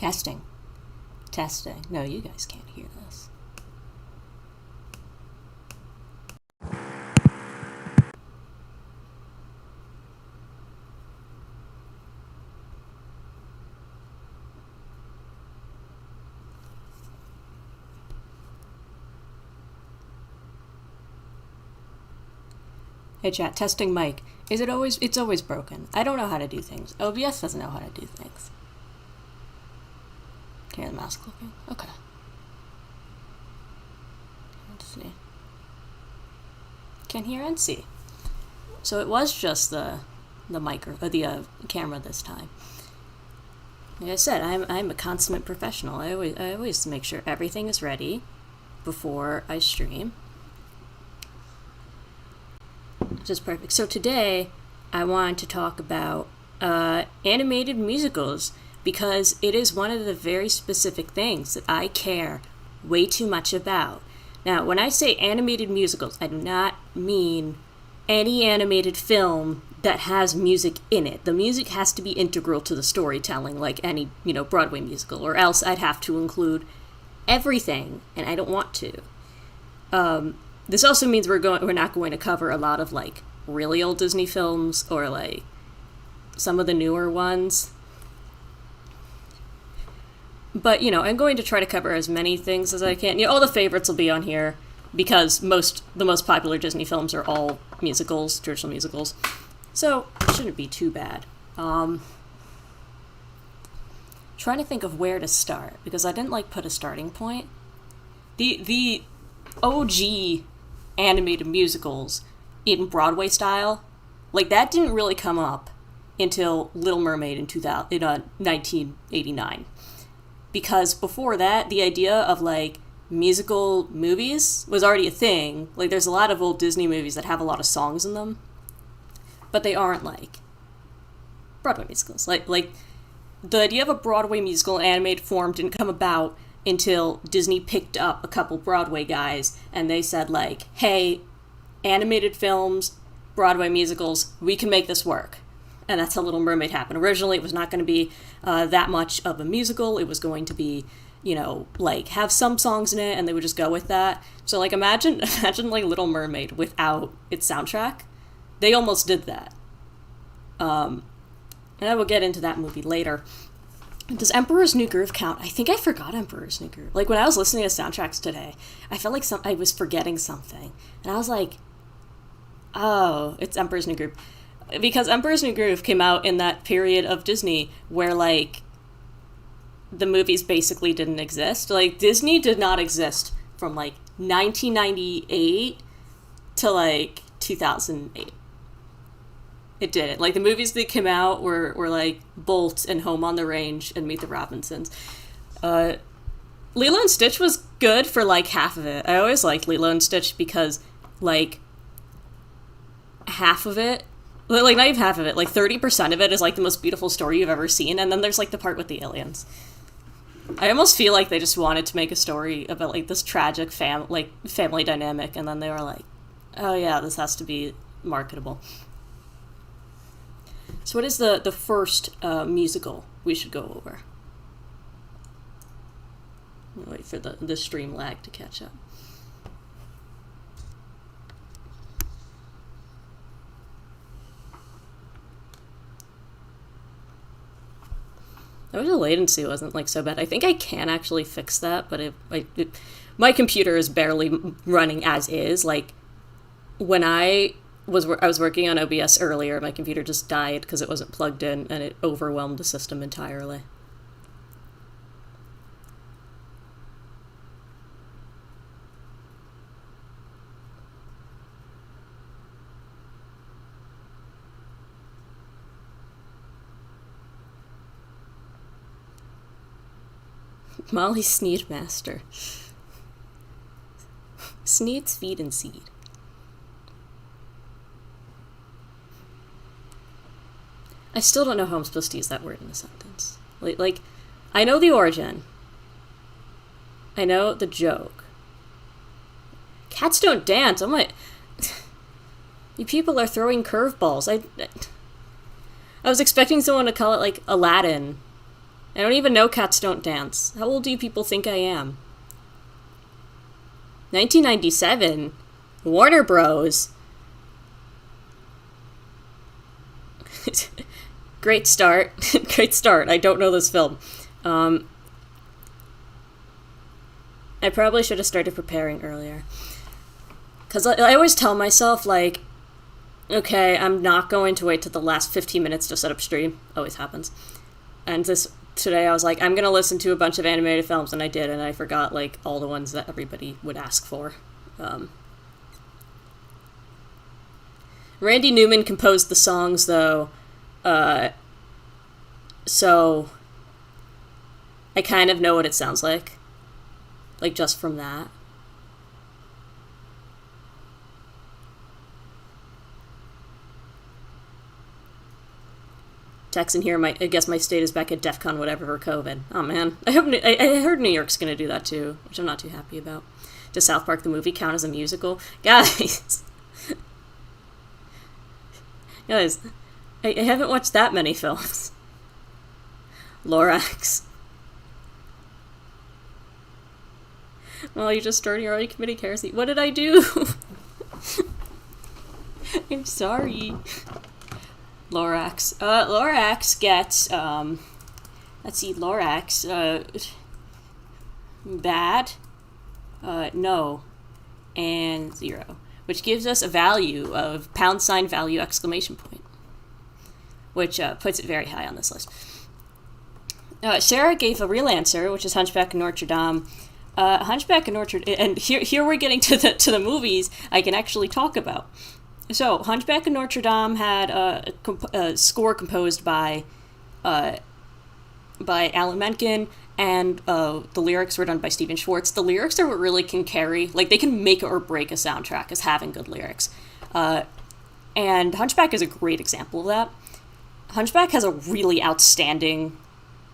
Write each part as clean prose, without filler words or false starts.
Testing. Testing. No, you guys can't hear this. Hey chat, testing mic. Is it always, it's always broken. I don't know how to do things. OBS doesn't know how to do things. Can you hear the mouse clicking? Okay. Let's see. Can hear and see. So it was just the camera this time. Like I said, I'm a consummate professional. I always make sure everything is ready before I stream. Which is perfect. So today, I want to talk about animated musicals, because it is one of the very specific things that I care way too much about. Now, when I say animated musicals, I do not mean any animated film that has music in it. The music has to be integral to the storytelling, like any, Broadway musical, or else I'd have to include everything, and I don't want to. This also means we're not going to cover a lot of, like, really old Disney films, or, like, some of the newer ones. But, I'm going to try to cover as many things as I can. All the favorites will be on here, because the most popular Disney films are all musicals, traditional musicals. So, it shouldn't be too bad. Trying to think of where to start, because I didn't, put a starting point. The OG animated musicals in Broadway style, that didn't really come up until Little Mermaid in 1989. Because before that, the idea of, musical movies was already a thing. There's a lot of old Disney movies that have a lot of songs in them, but they aren't, Broadway musicals. The idea of a Broadway musical in animated form didn't come about until Disney picked up a couple Broadway guys, and they said, hey, animated films, Broadway musicals, we can make this work. And that's how Little Mermaid happened. Originally, it was not going to be that much of a musical. It was going to be, have some songs in it, and they would just go with that. So, imagine Little Mermaid without its soundtrack. They almost did that. And I will get into that movie later. Does Emperor's New Groove count? I think I forgot Emperor's New Groove. When I was listening to soundtracks today, I felt like I was forgetting something. And I was like, oh, it's Emperor's New Groove. Because Emperor's New Groove came out in that period of Disney where, the movies basically didn't exist. Disney did not exist from, 1998 to, 2008. It didn't. The movies that came out were Bolt and Home on the Range and Meet the Robinsons. Lilo and Stitch was good for, half of it. I always liked Lilo and Stitch because, half of it, not even half of it, 30% of it is, the most beautiful story you've ever seen, and then there's, the part with the aliens. I almost feel like they just wanted to make a story about, this tragic family dynamic, and then they were like, oh yeah, this has to be marketable. So what is the first musical we should go over? I'll wait for the stream lag to catch up. I wish the latency wasn't so bad. I think I can actually fix that, but my computer is barely running as is. When I was working on OBS earlier, my computer just died because it wasn't plugged in, and it overwhelmed the system entirely. Molly Sneedmaster. Sneed, Speed, and Seed. I still don't know how I'm supposed to use that word in a sentence. I know the origin. I know the joke. Cats don't dance. You people are throwing curveballs. I was expecting someone to call it, Aladdin. I don't even know Cats Don't Dance. How old do you people think I am? 1997? Warner Bros. Great start. Great start. I don't know this film. I probably should have started preparing earlier. Because I always tell myself, like, okay, I'm not going to wait till the last 15 minutes to set up stream. Always happens. And today I was like, I'm going to listen to a bunch of animated films, and I did, and I forgot, like, all the ones that everybody would ask for. Randy Newman composed the songs, though, so I kind of know what it sounds like just from that. Text in here, I guess my state is back at DEF CON whatever for COVID. Oh man, I heard New York's gonna do that too, which I'm not too happy about. Does South Park the movie count as a musical? Guys, I haven't watched that many films. Lorax. Well, you just started, you're already committing heresy. What did I do? I'm sorry. Lorax. Lorax gets, let's see, Lorax, bad, no, and 0, which gives us a value of $value exclamation point, which puts it very high on this list. Sarah gave a real answer, which is Hunchback of Notre Dame. Hunchback of Notre Dame, and here we're getting to the movies I can actually talk about. So, Hunchback of Notre Dame had a score composed by Alan Menken, and the lyrics were done by Stephen Schwartz. The lyrics are what really can carry, like, they can make or break a soundtrack as having good lyrics. And Hunchback is a great example of that. Hunchback has a really outstanding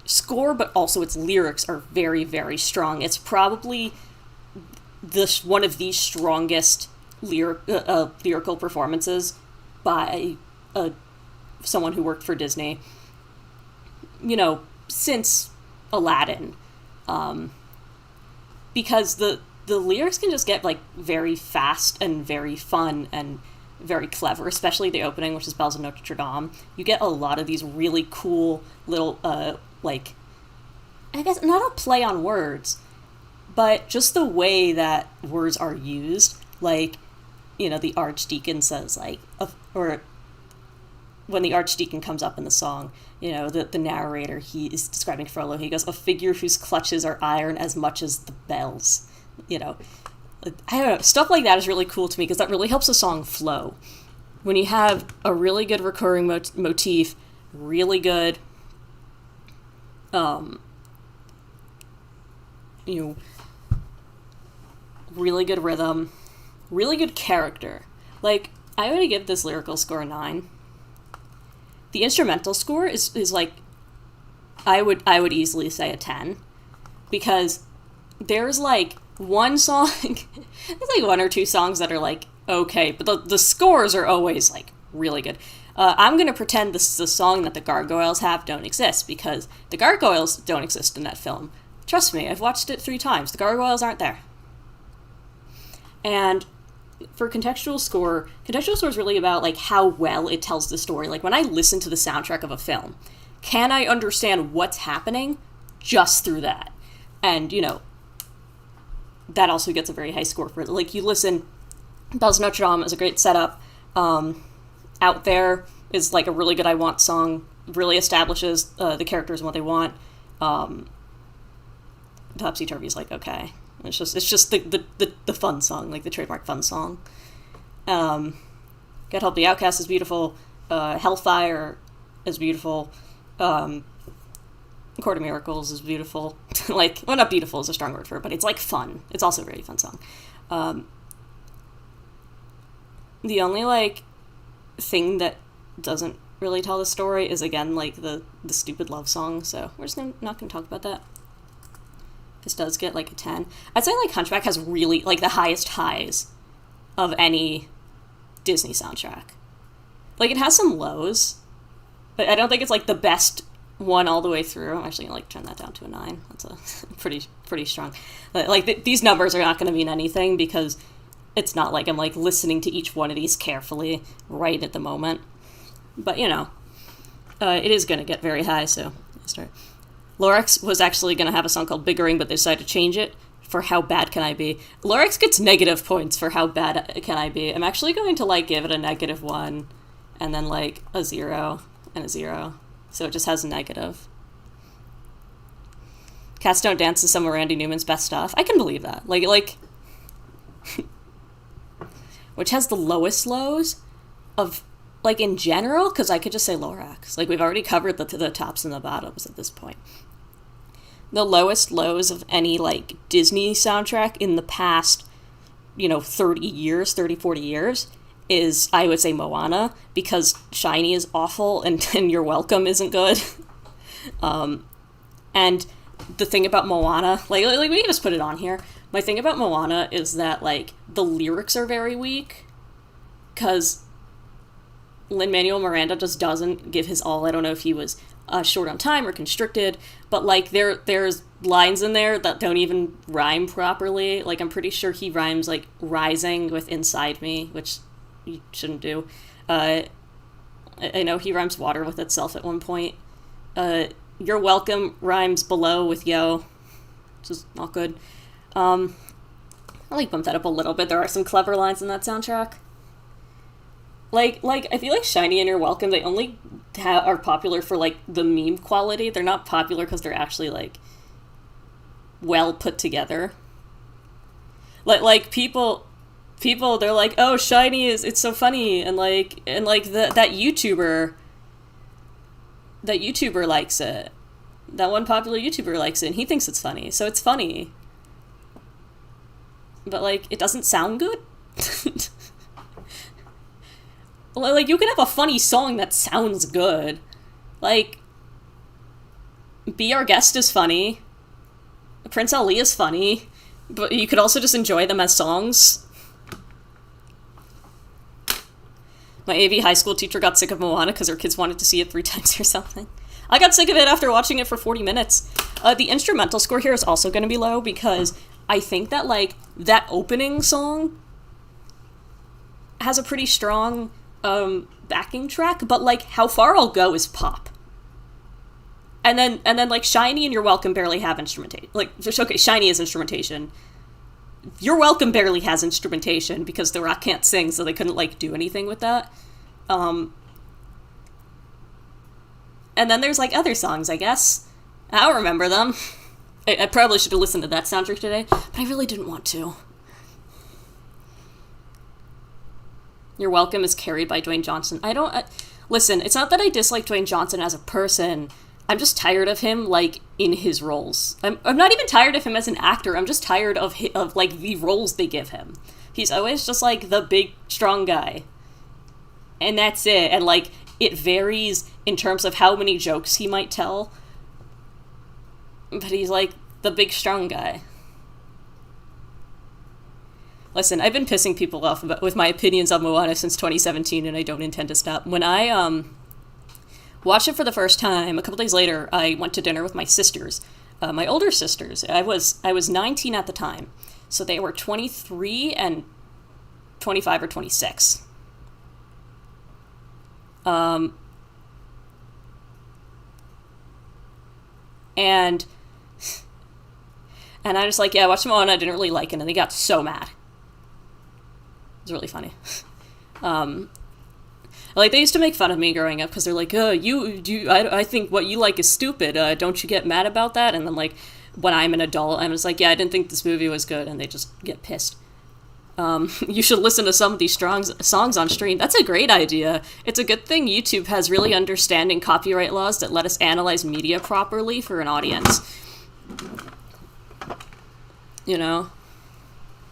score, but also its lyrics are very, very strong. It's probably one of the strongest lyrical performances by someone who worked for Disney, since Aladdin, because the lyrics can just get, like, very fast and very fun and very clever, especially the opening, which is Bells of Notre Dame. You get a lot of these really cool little, like, I guess not a play on words, but just the way that words are used, like, the archdeacon says, like, or when the archdeacon comes up in the song, the narrator, he is describing Frollo, he goes, a figure whose clutches are iron as much as the bells, I don't know, stuff like that is really cool to me, because that really helps a song flow. When you have a really good recurring motif, really good, really good rhythm, really good character. Like, I would give this lyrical score a 9. The instrumental score is like, I would easily say a 10, because there's, like, one song, there's, like, 1 or 2 songs that are, like, okay, but the scores are always, like, really good. I'm gonna pretend the song that the gargoyles have don't exist, because the gargoyles don't exist in that film. Trust me, I've watched it 3 times. The gargoyles aren't there. And for contextual score is really about, like, how well it tells the story. Like, when I listen to the soundtrack of a film, can I understand what's happening just through that? And, that also gets a very high score for it. Like, you listen, Bells of Notre Dame is a great setup. Out There is, like, a really good I Want song. Really establishes the characters and what they want. Topsy Turvy is, like, okay. It's just the fun song, like the trademark fun song. God Help the Outcast is beautiful. Hellfire is beautiful. Court of Miracles is beautiful. Like, well, not beautiful is a strong word for it, but it's, like, fun. It's also a very fun song. The only, like, thing that doesn't really tell the story is, again, like, the stupid love song, so we're just not gonna talk about that. This does get, like, a 10. I'd say, like, Hunchback has really, like, the highest highs of any Disney soundtrack. Like, it has some lows, but I don't think it's, like, the best 1 all the way through. I'm actually gonna like turn that down to a 9. That's a pretty strong. Like these numbers are not gonna mean anything because it's not like I'm like listening to each one of these carefully right at the moment. But it is gonna get very high. So let's start. Lorax was actually gonna have a song called Biggering, but they decided to change it for How Bad Can I Be. Lorax gets negative points for How Bad Can I Be. I'm actually going to like give it a -1 and then like a 0 and a 0. So it just has a negative. Cats Don't Dance is some of Randy Newman's best stuff. I can believe that. Like which has the lowest lows of, like, in general, because I could just say Lorax. Like, we've already covered the tops and the bottoms at this point. The lowest lows of any, like, Disney soundtrack in the past, 30 years, 30, 40 years, is, I would say, Moana, because Shiny is awful and You're Welcome isn't good. And the thing about Moana, like we can just put it on here. My thing about Moana is that, like, the lyrics are very weak, because Lin-Manuel Miranda just doesn't give his all. I don't know if he was short on time or constricted, but, like, there's lines in there that don't even rhyme properly. Like, I'm pretty sure he rhymes, like, rising with inside me, which you shouldn't do. I know he rhymes water with itself at one point. You're Welcome rhymes below with yo, which is not good. I like bump that up a little bit. There are some clever lines in that soundtrack. Like I feel like Shiny and You're Welcome, they only are popular for, like, the meme quality. They're not popular because they're actually, like, well put together. Like people, they're like, oh, Shiny it's so funny, and that YouTuber likes it. That one popular YouTuber likes it, and he thinks it's funny, so it's funny. But, like, it doesn't sound good. Like, you can have a funny song that sounds good. Like, Be Our Guest is funny. Prince Ali is funny. But you could also just enjoy them as songs. My AV high school teacher got sick of Moana because her kids wanted to see it 3 times or something. I got sick of it after watching it for 40 minutes. The instrumental score here is also going to be low because I think that, like, that opening song has a pretty strong backing track, but, like, How Far I'll Go is pop. And then like, Shiny and You're Welcome barely have instrumentation. Like, okay, Shiny is instrumentation. You're Welcome barely has instrumentation because The Rock can't sing, so they couldn't, like, do anything with that. And then there's, like, other songs, I guess. I don't remember them. I probably should have listened to that soundtrack today, but I really didn't want to. You're Welcome is carried by Dwayne Johnson. Listen, it's not that I dislike Dwayne Johnson as a person. I'm just tired of him, like, in his roles. I'm not even tired of him as an actor. I'm just tired of like, the roles they give him. He's always just, like, the big, strong guy. And that's it. And, like, it varies in terms of how many jokes he might tell. But he's, like, the big, strong guy. Listen, I've been pissing people off with my opinions on Moana since 2017, and I don't intend to stop. When I watched it for the first time, a couple days later, I went to dinner with my sisters, my older sisters. I was 19 at the time, so they were 23 and 25 or 26. And I was like, yeah, I watched Moana, I didn't really like it, and they got so mad. It was really funny. Like, they used to make fun of me growing up, because they're like, I think what you like is stupid, don't you get mad about that? And then, like, when I'm an adult, I'm just like, yeah, I didn't think this movie was good, and they just get pissed. You should listen to some of these songs on stream. That's a great idea. It's a good thing YouTube has really understanding copyright laws that let us analyze media properly for an audience. You know?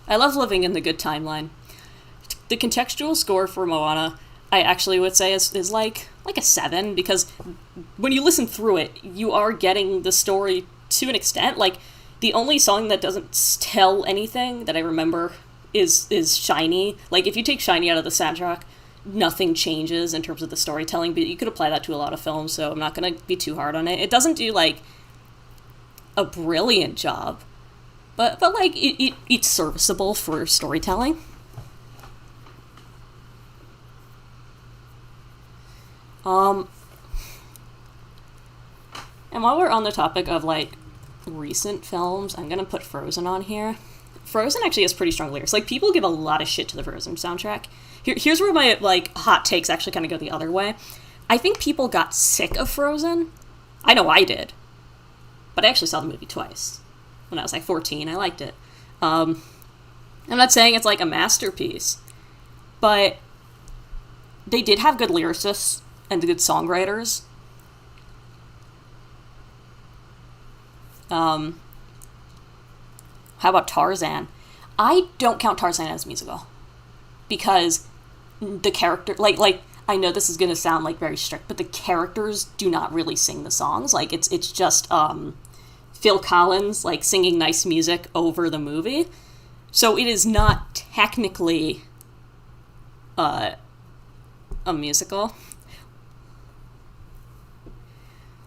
I love living in the good timeline. The contextual score for Moana, I actually would say is like a 7, because when you listen through it, you are getting the story to an extent. Like, the only song that doesn't tell anything that I remember is Shiny. Like, if you take Shiny out of the soundtrack, nothing changes in terms of the storytelling, but you could apply that to a lot of films, so I'm not going to be too hard on it. It doesn't do, like, a brilliant job, but like, it's serviceable for storytelling. And while we're on the topic of, like, recent films, I'm gonna put Frozen on here. Frozen actually has pretty strong lyrics. Like, people give a lot of shit to the Frozen soundtrack. Here's where my, like, hot takes actually kind of go the other way. I think people got sick of Frozen. I know I did. But I actually saw the movie twice. When I was, like, 14, I liked it. I'm not saying it's, like, a masterpiece. But they did have good lyricists and good songwriters. How about Tarzan? I don't count Tarzan as musical. Because the character, like, I know this is gonna sound, like, very strict, but the characters do not really sing the songs. Like, it's just, Phil Collins, like, singing nice music over the movie. So it is not technically, a musical.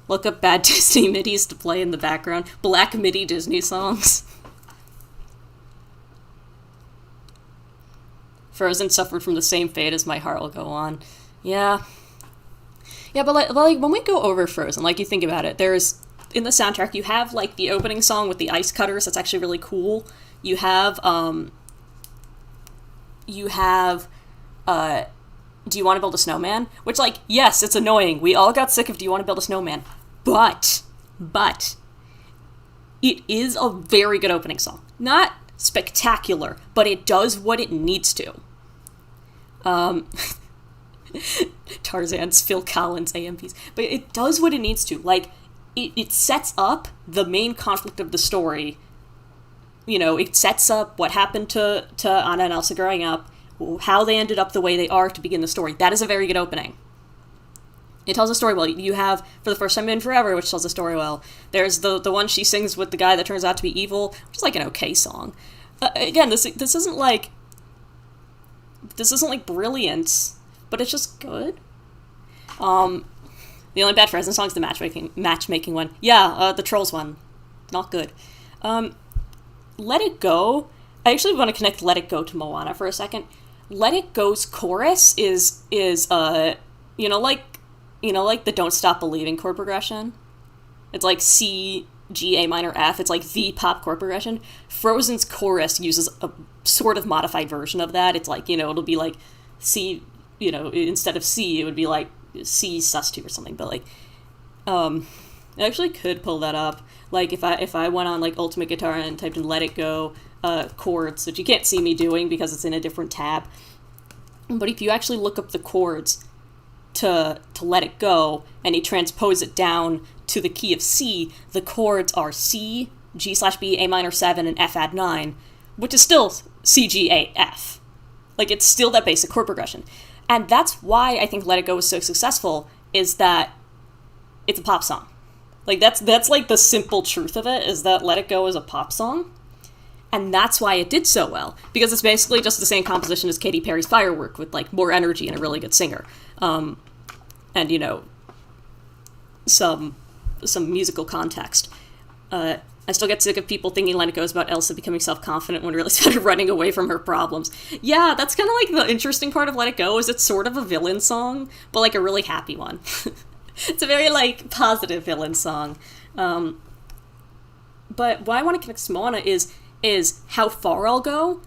Look up bad Disney midis to play in the background. Black MIDI Disney songs. Frozen suffered from the same fate as My Heart Will Go On. Yeah. Yeah, but like when we go over Frozen, like, you think about it, there's, in the soundtrack, you have, like, the opening song with the ice cutters. That's actually really cool. You have, Do You Want to Build a Snowman? Which, like, yes, it's annoying. We all got sick of Do You Want to Build a Snowman? But, it is a very good opening song. Not spectacular, but it does what it needs to. Tarzan's Phil Collins AMPs. But it does what it needs to. Like, it sets up the main conflict of the story. You know, it sets up what happened to Anna and Elsa growing up, how they ended up the way they are to begin the story. That is a very good opening. It tells a story well. You have For the First Time in Forever, which tells a story well. There's the one she sings with the guy that turns out to be evil, which is, like, an okay song. Again, this isn't like brilliant, but it's just good. The only bad Frozen song is the matchmaking one. Yeah, the Trolls one. Not good. Let It Go. I actually want to connect Let It Go to Moana for a second. Let It Go's chorus is like the Don't Stop Believing chord progression. It's like C, G, A minor, F. It's like the pop chord progression. Frozen's chorus uses a sort of modified version of that. It's like, it'll be like C, instead of C, it would be like C sus2 or something. But, like, I actually could pull that up. Like, if I went on, like, Ultimate Guitar and typed in Let It Go chords, which you can't see me doing because it's in a different tab. But if you actually look up the chords to Let It Go, and you transpose it down to the key of C, the chords are C, G/B, A minor 7, and F add 9, which is still C, G, A, F. Like, it's still that basic chord progression. And that's why I think Let It Go was so successful, is that it's a pop song. Like, that's like the simple truth of it, is that Let It Go is a pop song. And that's why it did so well, because it's basically just the same composition as Katy Perry's Firework, with, like, more energy and a really good singer. And, some musical context. I still get sick of people thinking Let It Go is about Elsa becoming self-confident when really started running away from her problems. Yeah, that's kind of like the interesting part of Let It Go, is it's sort of a villain song, but, like, a really happy one. It's a very, like, positive villain song. But what I want to connect to Moana is How Far I'll Go,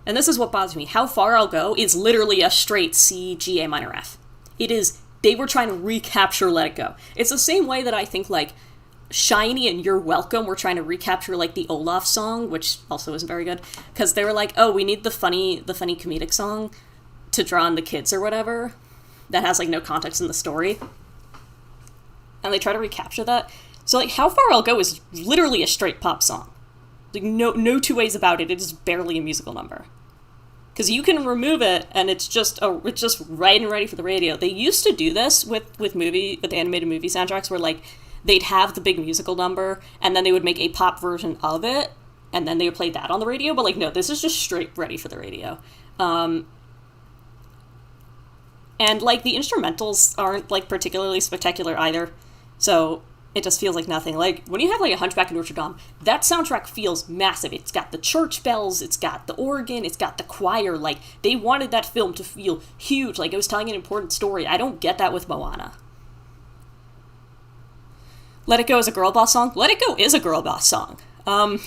and this is what bothers me. How Far I'll Go is literally a straight C, G, A minor, F. It is, they were trying to recapture Let It Go. It's the same way that I think, like, Shiny and You're Welcome were trying to recapture, like, the Olaf song, which also isn't very good, because they were like, oh, we need the funny comedic song to draw on the kids or whatever, that has, like, no context in the story. And they try to recapture that. So, like, How Far I'll Go is literally a straight pop song. Like, no two ways about it. It is barely a musical number. Because you can remove it, and it's just right and ready for the radio. They used to do this with animated movie soundtracks, where, like, they'd have the big musical number, and then they would make a pop version of it, and then they would play that on the radio. But, like, no, this is just straight ready for the radio. And, like, the instrumentals aren't, like, particularly spectacular either. So it just feels like nothing. Like, when you have, like, a Hunchback in Notre Dame, that soundtrack feels massive. It's got the church bells, it's got the organ, it's got the choir. Like, they wanted that film to feel huge, like it was telling an important story. I don't get that with Moana. Let It Go is a girl boss song. Let It Go is a girl boss song. Let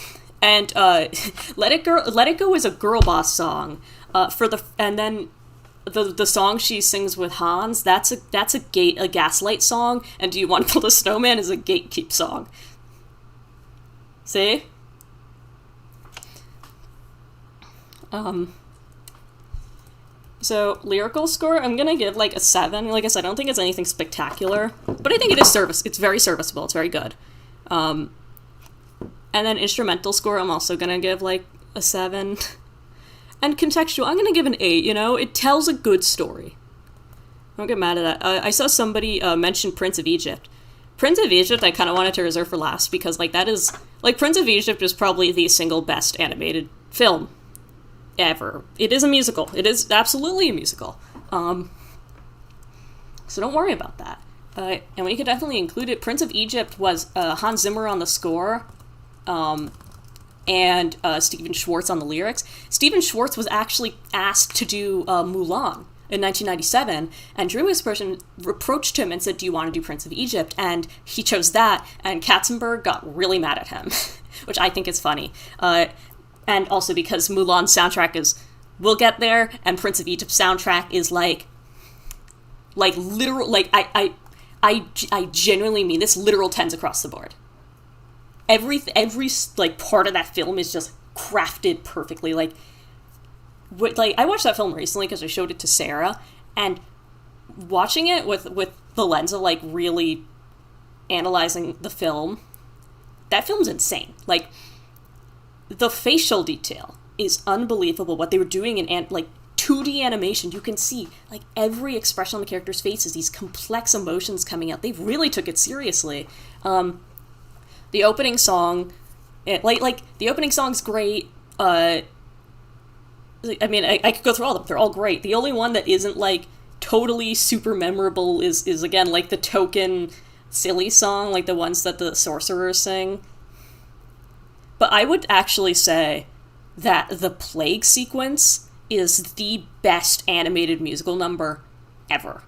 It Go is a girl boss song. And then the song she sings with Hans, that's a Gaslight song, and Do You Want to Build a Snowman is a Gatekeep song. See? So, lyrical score, I'm gonna give, like, a 7. Like I said, I don't think it's anything spectacular, but I think it's very serviceable, it's very good. And then instrumental score, I'm also gonna give, like, a 7. And contextual, I'm gonna give an 8, you know? It tells a good story. Don't get mad at that. I saw somebody mention Prince of Egypt. Prince of Egypt, I kind of wanted to reserve for last, because, like, that is... Like, Prince of Egypt is probably the single best animated film ever. It is a musical. It is absolutely a musical. So don't worry about that. And we could definitely include it. Prince of Egypt was Hans Zimmer on the score, and Stephen Schwartz on the lyrics. Stephen Schwartz was actually asked to do Mulan in 1997, and DreamWorks reproached him and said, do you want to do Prince of Egypt? And he chose that, and Katzenberg got really mad at him, which I think is funny. And also because Mulan's soundtrack is We'll Get There, and Prince of Egypt's soundtrack is like literal, like, I genuinely mean this, literal 10s across the board. Every like, part of that film is just crafted perfectly. Like, I watched that film recently because I showed it to Sarah, and watching it with the lens of, like, really analyzing the film, that film's insane. Like, the facial detail is unbelievable. What they were doing in, like, 2D animation, you can see, like, every expression on the character's faces, these complex emotions coming out. They really took it seriously. The opening song, the opening song's great. I mean, I could go through all of them. They're all great. The only one that isn't, like, totally super memorable is again, like, the token silly song, like the ones that the sorcerers sing. But I would actually say that the plague sequence is the best animated musical number ever.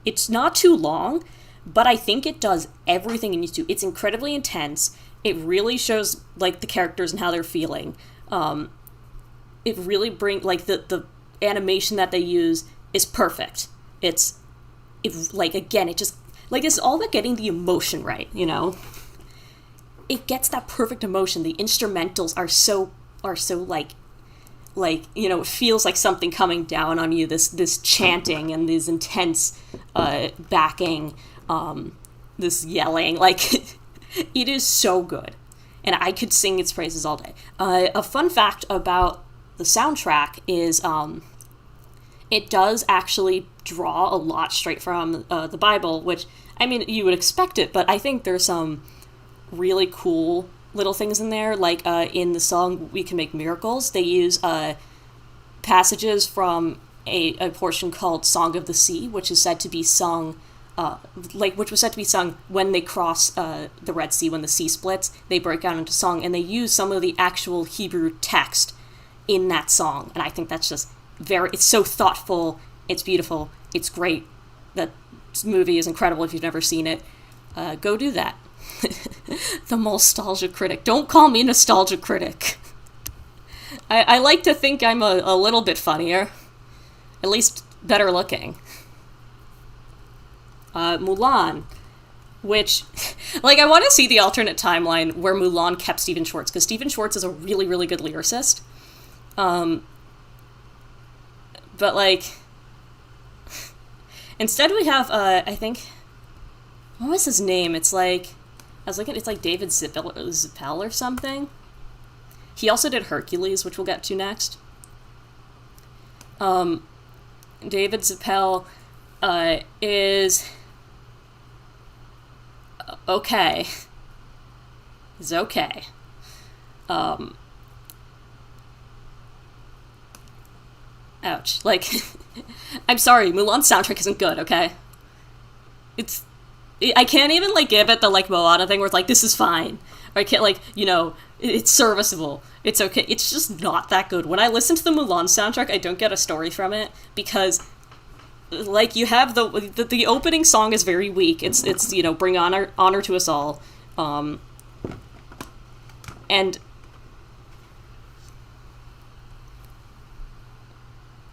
It's not too long, but I think it does everything it needs to. It's incredibly intense. It really shows, like, the characters and how they're feeling. It really like, the animation that they use is perfect. It's all about getting the emotion right, you know? It gets that perfect emotion. The instrumentals are so like, you know, it feels like something coming down on you, this chanting and this intense backing, this yelling, like, it is so good. And I could sing its praises all day. A fun fact about the soundtrack is it does actually draw a lot straight from the Bible, which, I mean, you would expect it, but I think there's some really cool little things in there. Like, in the song We Can Make Miracles, they use passages from a portion called Song of the Sea, which is said to be sung which was said to be sung when they cross the Red Sea, when the sea splits, they break out into song, and they use some of the actual Hebrew text in that song. And I think that's just it's so thoughtful, it's beautiful, it's great. That movie is incredible if you've never seen it. Go do that. The nostalgia critic. Don't call me nostalgia critic. I like to think I'm a little bit funnier. At least better looking. Mulan, which, like, I want to see the alternate timeline where Mulan kept Stephen Schwartz, because Stephen Schwartz is a really, really good lyricist. But, like, instead we have, I think, what was his name? It's like, I was looking, it's like David Zippel or something. He also did Hercules, which we'll get to next. David Zippel is okay. Is okay. Ouch. Like, I'm sorry, Mulan's soundtrack isn't good, okay? I can't even, like, give it the, like, Moana thing where it's like, this is fine. Or I can't, like, you know, it's serviceable. It's okay. It's just not that good. When I listen to the Mulan soundtrack, I don't get a story from it because, like, you have the opening song is very weak. It's you know, bring honor to us all. And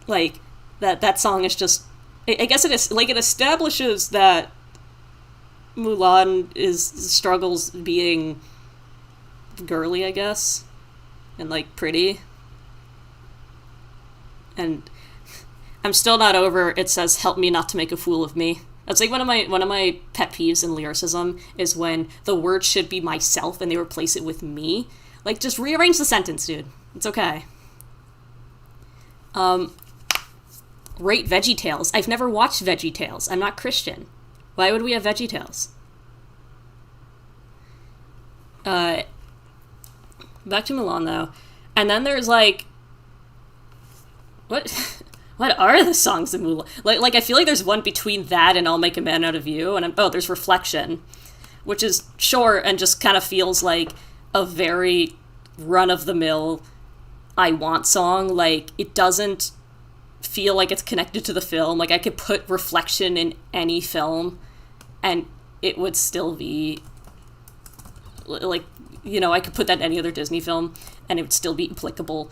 like that song is just, I guess it is, like, it establishes that Mulan struggles being girly, I guess, and like pretty. And I'm still not over it says help me not to make a fool of me. That's like one of my pet peeves in lyricism is when the word should be myself and they replace it with me. Like, just rearrange the sentence, dude. It's okay. Rate Veggie Tales. I've never watched Veggie Tales. I'm not Christian. Why would we have Veggie Tales? Back to Mulan, though. And then there's, like... What are the songs in Mulan? Like, I feel like there's one between that and I'll Make a Man Out of You. And there's Reflection. Which is short and just kind of feels like a very run-of-the-mill I Want song. Like, it doesn't feel like it's connected to the film. Like, I could put Reflection in any film and it would still be, like, you know, I could put that in any other Disney film and it would still be applicable.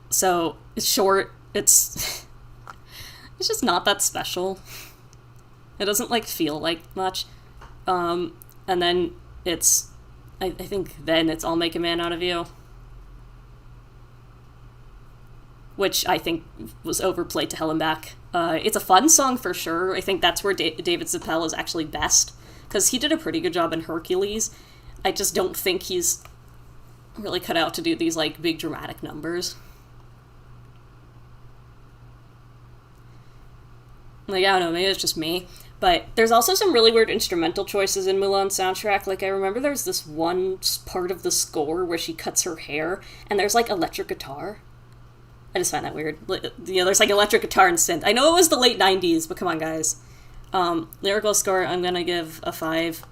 So, it's short, it's just not that special. It doesn't, like, feel like much. And then it's, I think then it's I'll Make a Man Out of You. Which I think was overplayed to hell and back. It's a fun song for sure. I think that's where David Zappel is actually best. Because he did a pretty good job in Hercules. I just don't think he's really cut out to do these, like, big dramatic numbers. Like, I don't know, maybe it's just me. But there's also some really weird instrumental choices in Mulan's soundtrack. Like, I remember there's this one part of the score where she cuts her hair, and there's, like, electric guitar. I just find that weird. You know, there's, like, electric guitar and synth. I know it was the late 90s, but come on, guys. Lyrical score, I'm gonna give a 5.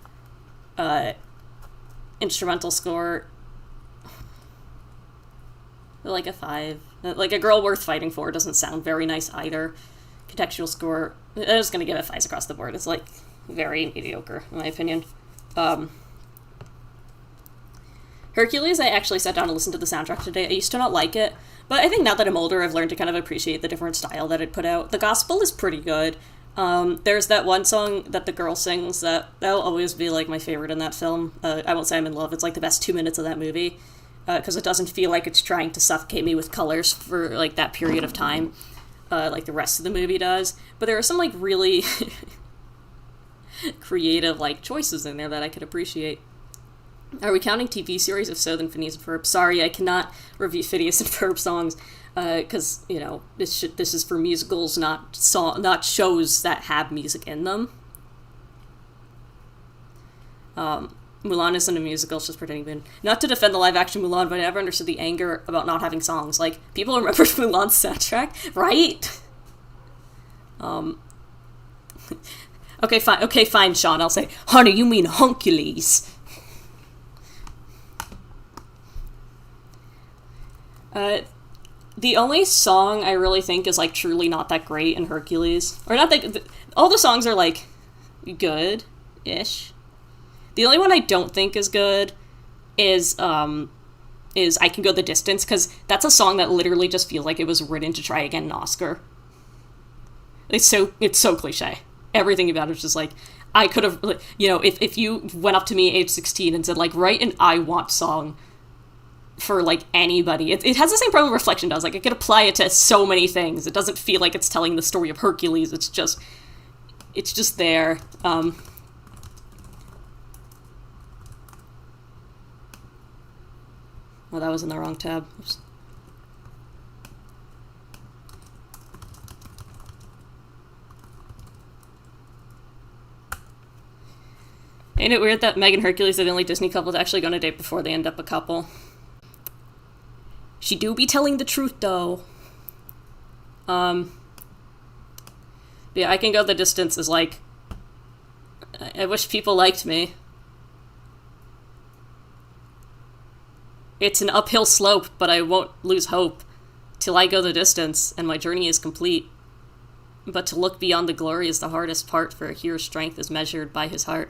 Instrumental score, like a 5. Like, A Girl Worth Fighting For doesn't sound very nice either. Contextual score, I'm just gonna give it 5s across the board. It's, like, very mediocre, in my opinion. Hercules, I actually sat down and listened to the soundtrack today. I used to not like it, but I think now that I'm older, I've learned to kind of appreciate the different style that it put out. The gospel is pretty good. There's that one song that the girl sings that'll always be, like, my favorite in that film. I won't say I'm in love. It's, like, the best 2 minutes of that movie, because it doesn't feel like it's trying to suffocate me with colors for, like, that period of time, like the rest of the movie does. But there are some, like, really creative, like, choices in there that I could appreciate. Are we counting TV series? If so, then Phineas and Ferb. Sorry, I cannot review Phineas and Ferb songs, because, you know, this is for musicals, not shows that have music in them. Mulan isn't a musical, it's just pretending to be. Not to defend the live-action Mulan, but I never understood the anger about not having songs. Like, people remember Mulan's soundtrack, right? Okay, fine, Sean, I'll say, honey, you mean Hercules. The only song I really think is, like, truly not that great in Hercules, or not that, all the songs are, like, good-ish. The only one I don't think is good is I Can Go the Distance, because that's a song that literally just feels like it was written to try to get an Oscar. It's so cliche. Everything about it is just, like, I could have, you know, if you went up to me age 16 and said, like, write an I Want song for, like, anybody. It has the same problem Reflection does. Like, I could apply it to so many things. It doesn't feel like it's telling the story of Hercules. It's just there. Well, that was in the wrong tab. Oops. Ain't it weird that Meg and Hercules are the only Disney couple that's actually going to date before they end up a couple? She do be telling the truth, though. Yeah, I Can Go the Distance is like, I wish people liked me. It's an uphill slope, but I won't lose hope till I go the distance and my journey is complete. But to look beyond the glory is the hardest part, for a hero's strength is measured by his heart.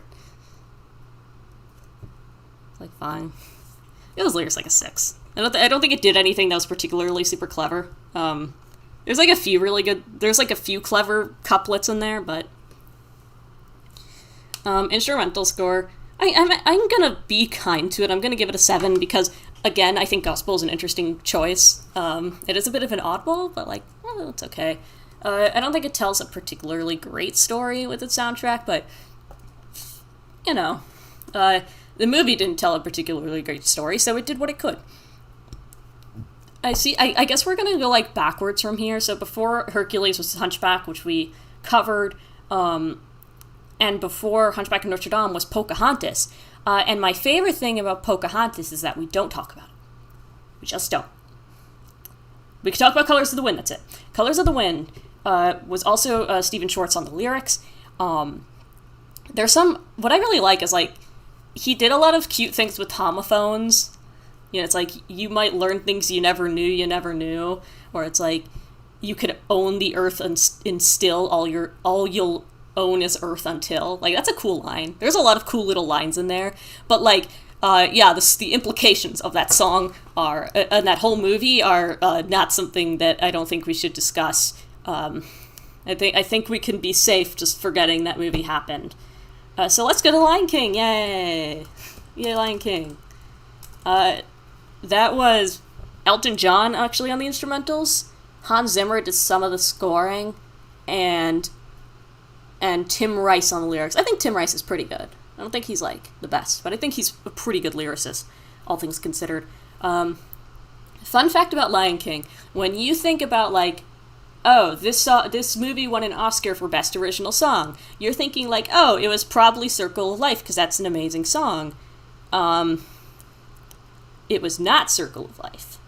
Like, fine. It was lyrics like a 6. I don't think it did anything that was particularly super clever. There's like a few really good... There's like a few clever couplets in there, but... Instrumental score. I'm gonna be kind to it. I'm gonna give it a 7 because, again, I think gospel is an interesting choice. It is a bit of an oddball, but like, well, it's okay. I don't think it tells a particularly great story with its soundtrack, but, you know, the movie didn't tell a particularly great story, so it did what it could. I guess we're gonna go, like, backwards from here. So before Hercules was Hunchback, which we covered, and before Hunchback of Notre Dame was Pocahontas. And my favorite thing about Pocahontas is that we don't talk about it. We just don't. We can talk about Colors of the Wind, that's it. Colors of the Wind was also Stephen Schwartz on the lyrics. There's some... What I really like is, like, he did a lot of cute things with homophones. You know, it's like, you might learn things you never knew. Or it's like, you could own the earth and still all you'll own is earth until. Like, that's a cool line. There's a lot of cool little lines in there. But, like, the implications of that song are, and that whole movie are not something that I don't think we should discuss. I think we can be safe just forgetting that movie happened. So let's go to Lion King. Yay! Yay, Lion King. That was Elton John, actually, on the instrumentals. Hans Zimmer did some of the scoring, and Tim Rice on the lyrics. I think Tim Rice is pretty good. I don't think he's, like, the best, but I think he's a pretty good lyricist, all things considered. Fun fact about Lion King. When you think about, like, oh, this movie won an Oscar for Best Original Song, you're thinking, like, oh, it was probably Circle of Life, because that's an amazing song. It was not Circle of Life.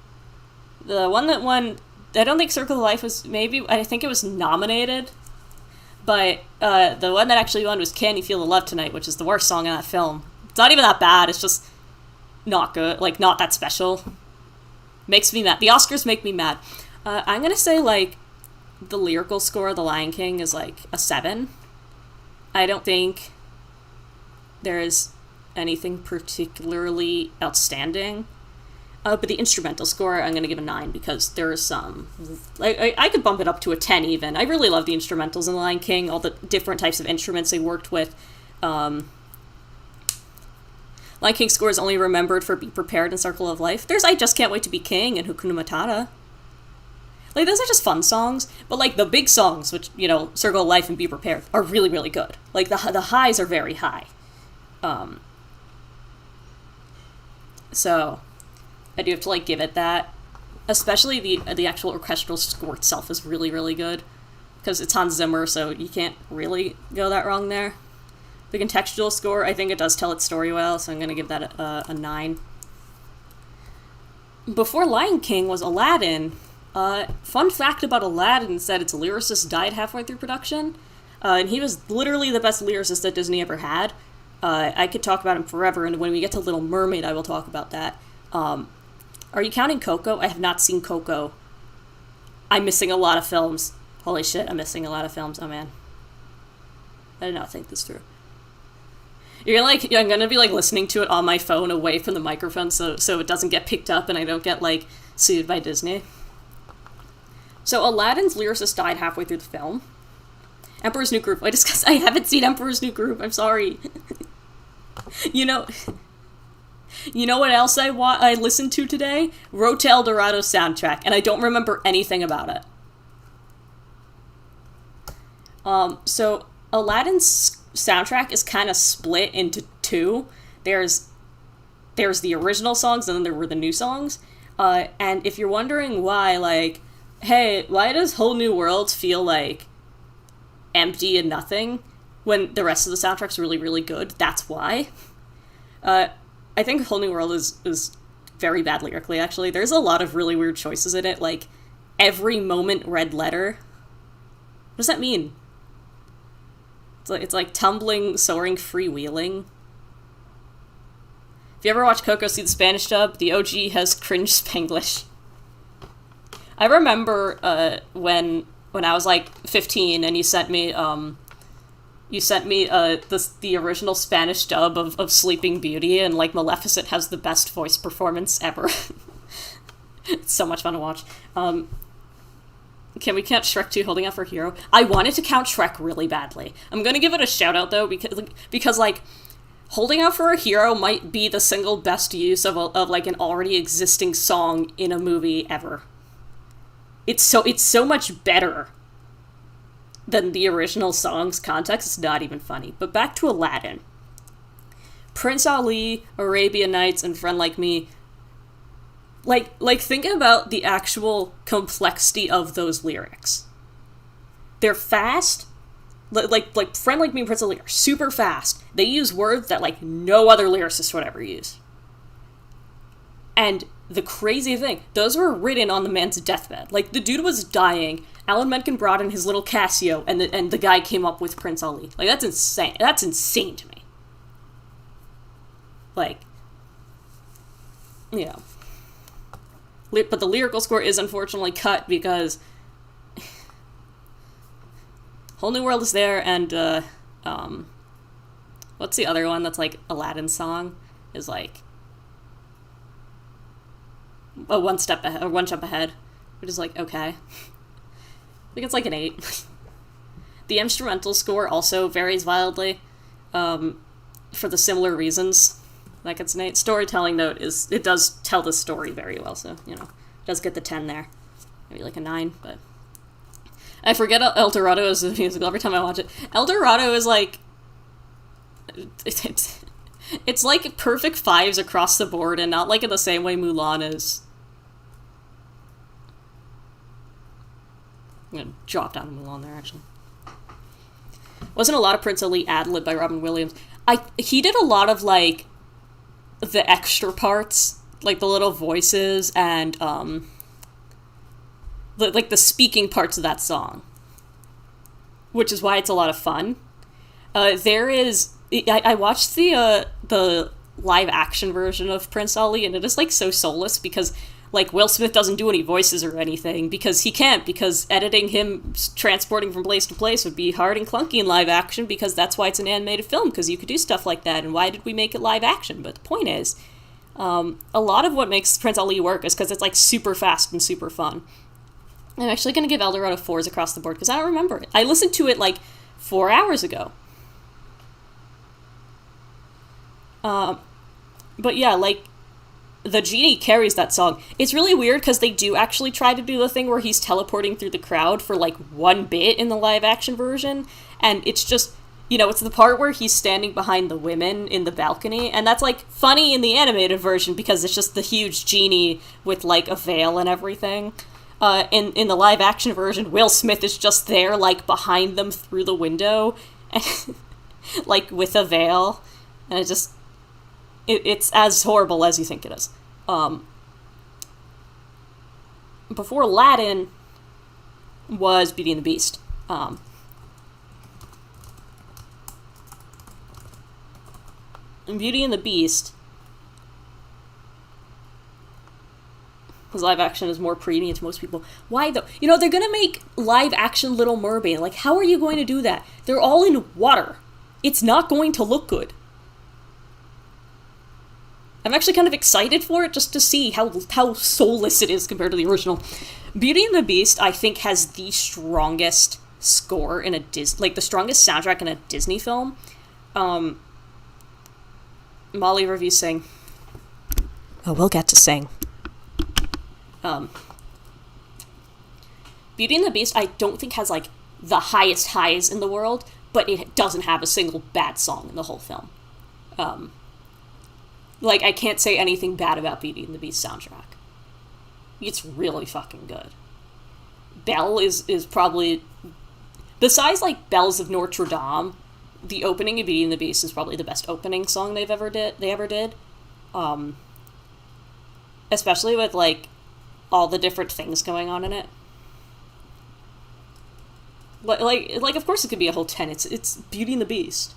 The one that won... I don't think Circle of Life was... I think it was nominated... But the one that actually won was Can You Feel the Love Tonight, which is the worst song in that film. It's not even that bad, it's just not good, like, not that special. Makes me mad. The Oscars make me mad. I'm gonna say, like, the lyrical score of The Lion King is, like, a 7. I don't think there is anything particularly outstanding. But the instrumental score, I'm going to give a 9 because there are some... I could bump it up to a 10 even. I really love the instrumentals in The Lion King, all the different types of instruments they worked with. Lion King score is only remembered for Be Prepared and Circle of Life. There's I Just Can't Wait to Be King and Hakuna Matata. Like, those are just fun songs, but, like, the big songs, which, you know, Circle of Life and Be Prepared, are really, really good. Like, the highs are very high. So... I do have to, like, give it that. Especially the actual orchestral score itself is really, really good. Because it's Hans Zimmer, so you can't really go that wrong there. The contextual score, I think it does tell its story well, so I'm going to give that a 9. Before Lion King was Aladdin. Fun fact about Aladdin is that its lyricist died halfway through production. And he was literally the best lyricist that Disney ever had. I could talk about him forever, and when we get to Little Mermaid, I will talk about that. Are you counting Coco? I have not seen Coco. I'm missing a lot of films. Holy shit, I'm missing a lot of films. Oh, man. I did not think this through. I'm gonna be, like, listening to it on my phone away from the microphone so it doesn't get picked up and I don't get, like, sued by Disney. So Aladdin's lyricist died halfway through the film. Emperor's New Groove. I haven't seen Emperor's New Groove. I'm sorry. You know what else I listened to today? Road to El Dorado soundtrack, and I don't remember anything about it. So Aladdin's soundtrack is kind of split into 2. There's the original songs, and then there were the new songs. And if you're wondering why, like, hey, why does Whole New World feel, like, empty and nothing when the rest of the soundtrack's really, really good? That's why. I think Whole New World is very bad lyrically, actually. There's a lot of really weird choices in it, like, every moment red letter. What does that mean? It's like tumbling, soaring, freewheeling. If you ever watch Coco, see the Spanish dub, the OG has cringe Spanglish. I remember when I was like 15 and you sent me the original Spanish dub of Sleeping Beauty, and like Maleficent has the best voice performance ever. It's so much fun to watch. Can we count Shrek 2 holding out for Hero? I wanted to count Shrek really badly. I'm gonna give it a shout out though, because like, holding out for a hero might be the single best use of like an already existing song in a movie ever. It's so much better than the original song's context. It's not even funny. But back to Aladdin. Prince Ali, Arabian Nights, and Friend Like Me. Like think about the actual complexity of those lyrics. They're fast. Like Friend Like Me and Prince Ali are super fast. They use words that like no other lyricist would ever use. And the crazy thing, those were written on the man's deathbed. Like, the dude was dying. Alan Menken brought in his little Casio, and the guy came up with Prince Ali. Like, that's insane. That's insane to me. Like, you know. But the lyrical score is unfortunately cut because Whole New World is there, and, what's the other one that's, like, Aladdin's song? Is, like, one step ahead, which is, like, okay. I think it's, like, an 8. The instrumental score also varies wildly, for the similar reasons. Like, it's an 8. Storytelling, though, it does tell the story very well, so, you know, it does get the 10 there. Maybe, like, a 9, but I forget El Dorado is a musical every time I watch it. El Dorado is, like, it's like perfect 5s across the board, and not, like, in the same way Mulan is. I'm gonna drop down to Mulan there, actually. Wasn't a lot of Prince Ali ad-lib by Robin Williams. He did a lot of, like, the extra parts, like the little voices, and, the speaking parts of that song. Which is why it's a lot of fun. I watched the live-action version of Prince Ali, and it is, like, so soulless, because, like, Will Smith doesn't do any voices or anything, because he can't, because editing him transporting from place to place would be hard and clunky in live-action, because that's why it's an animated film, because you could do stuff like that, and why did we make it live-action? But the point is, a lot of what makes Prince Ali work is because it's, like, super fast and super fun. I'm actually going to give El Dorado 4s across the board, because I don't remember it. I listened to it, like, 4 hours ago. But yeah, like, the genie carries that song. It's really weird, because they do actually try to do the thing where he's teleporting through the crowd for, like, one bit in the live-action version, and it's just, you know, it's the part where he's standing behind the women in the balcony, and that's, like, funny in the animated version, because it's just the huge genie with, like, a veil and everything. In the live-action version, Will Smith is just there, like, behind them through the window, and, like, with a veil, and it's as horrible as you think it is. Before Aladdin was Beauty and the Beast. And Beauty and the Beast, because live action is more premium to most people. Why though? You know, they're gonna make live action Little Mermaid. Like, how are you going to do that? They're all in water. It's not going to look good. I'm actually kind of excited for it, just to see how soulless it is compared to the original. Beauty and the Beast, I think, has the strongest score in a the strongest soundtrack in a Disney film. Molly reviews sing. Oh, we'll get to sing. Beauty and the Beast, I don't think has, like, the highest highs in the world, but it doesn't have a single bad song in the whole film. Like, I can't say anything bad about Beauty and the Beast soundtrack. It's really fucking good. Belle is probably, besides, like, Bells of Notre Dame, the opening of Beauty and the Beast is probably the best opening song they ever did. especially with, like, all the different things going on in it. Like, of course it could be a whole 10. It's Beauty and the Beast.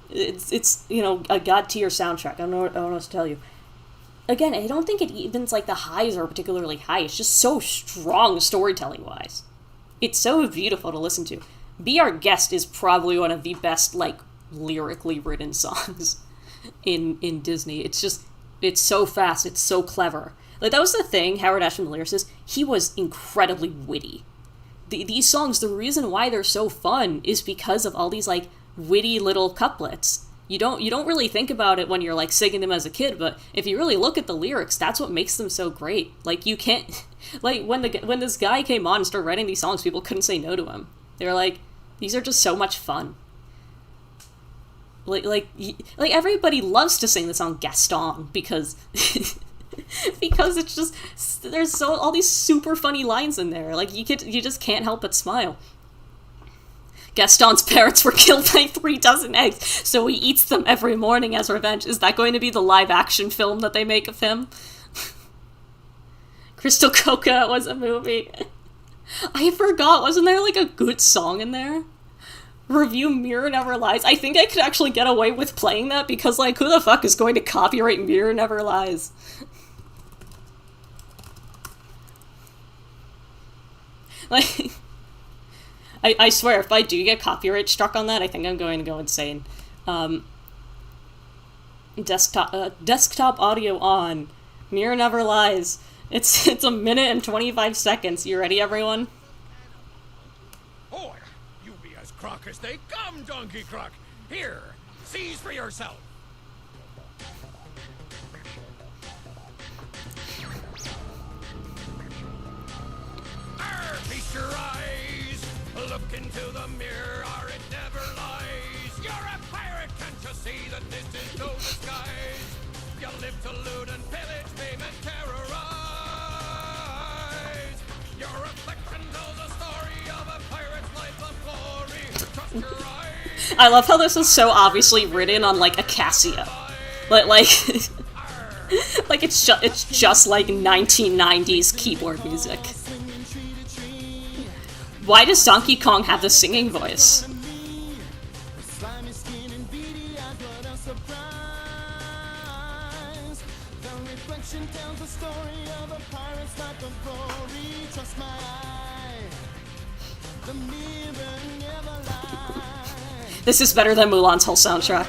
It's you know, a god-tier soundtrack. I don't know what else to tell you. Again, I don't think it even's, like, the highs are particularly high. It's just so strong storytelling-wise. It's so beautiful to listen to. Be Our Guest is probably one of the best, like, lyrically written songs in Disney. It's so fast, it's so clever. Like, that was the thing, Howard Ashman, the lyricist, he was incredibly witty. These songs, the reason why they're so fun is because of all these, like, witty little couplets. You don't really think about it when you're, like, singing them as a kid, but if you really look at the lyrics, that's what makes them so great. Like, you can't... Like, when this guy came on and started writing these songs, people couldn't say no to him. They were like, these are just so much fun. Like everybody loves to sing the song Gaston, because... because it's just... There's all these super funny lines in there. Like, you just can't help but smile. Gaston's parents were killed by 3 dozen eggs, so he eats them every morning as revenge. Is that going to be the live-action film that they make of him? Crystal Coca was a movie. I forgot, wasn't there, like, a good song in there? Review Mirror Never Lies. I think I could actually get away with playing that, because, like, who the fuck is going to copyright Mirror Never Lies? Like... I swear, if I do get copyright struck on that, I think I'm going to go insane. Desktop audio on. Mirror Never Lies. It's a minute and 25 seconds. You ready, everyone? Oh, you be as crock as they come, Donkey Croc. Here, seize for yourself. Feast your eyes. Look into the mirror, or it never lies. You're a pirate, can't you see that this is no disguise? You live to loot and pillage, maim and terrorize. Your reflection tells a story of a pirate's life of glory. Trust your eyes. I love how this is so obviously written on, like, a Casio. Like, like it's just like 1990s keyboard music. Why does Donkey Kong have the singing voice? This is better than Mulan's whole soundtrack.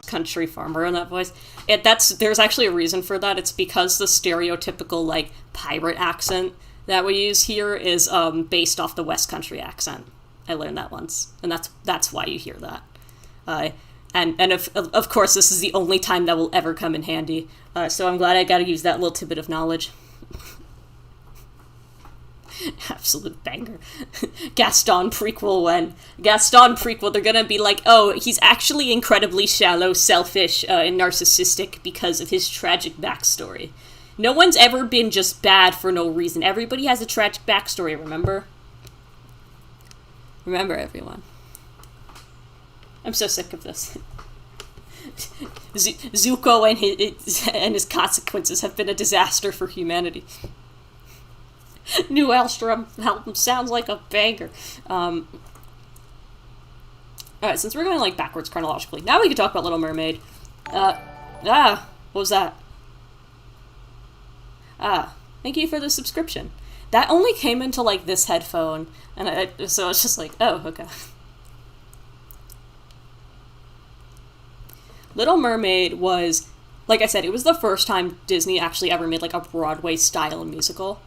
Country farmer in that voice. There's actually a reason for that. It's because the stereotypical, like, pirate accent that we use here is based off the West Country accent. I learned that once, and that's why you hear that. And of course, this is the only time that will ever come in handy. So I'm glad I got to use that little tidbit of knowledge. Absolute banger. Gaston prequel, they're gonna be like, oh, he's actually incredibly shallow, selfish, and narcissistic because of his tragic backstory. No one's ever been just bad for no reason. Everybody has a tragic backstory, remember? Remember, everyone. I'm so sick of this. Zuko and his consequences have been a disaster for humanity. New Elstrom sounds like a banger. Alright, since we're going, like, backwards chronologically, now we can talk about Little Mermaid. What was that? Thank you for the subscription. That only came into, like, this headphone, and so it's just like, oh, okay. Little Mermaid was, like I said, it was the first time Disney actually ever made, like, a Broadway-style musical.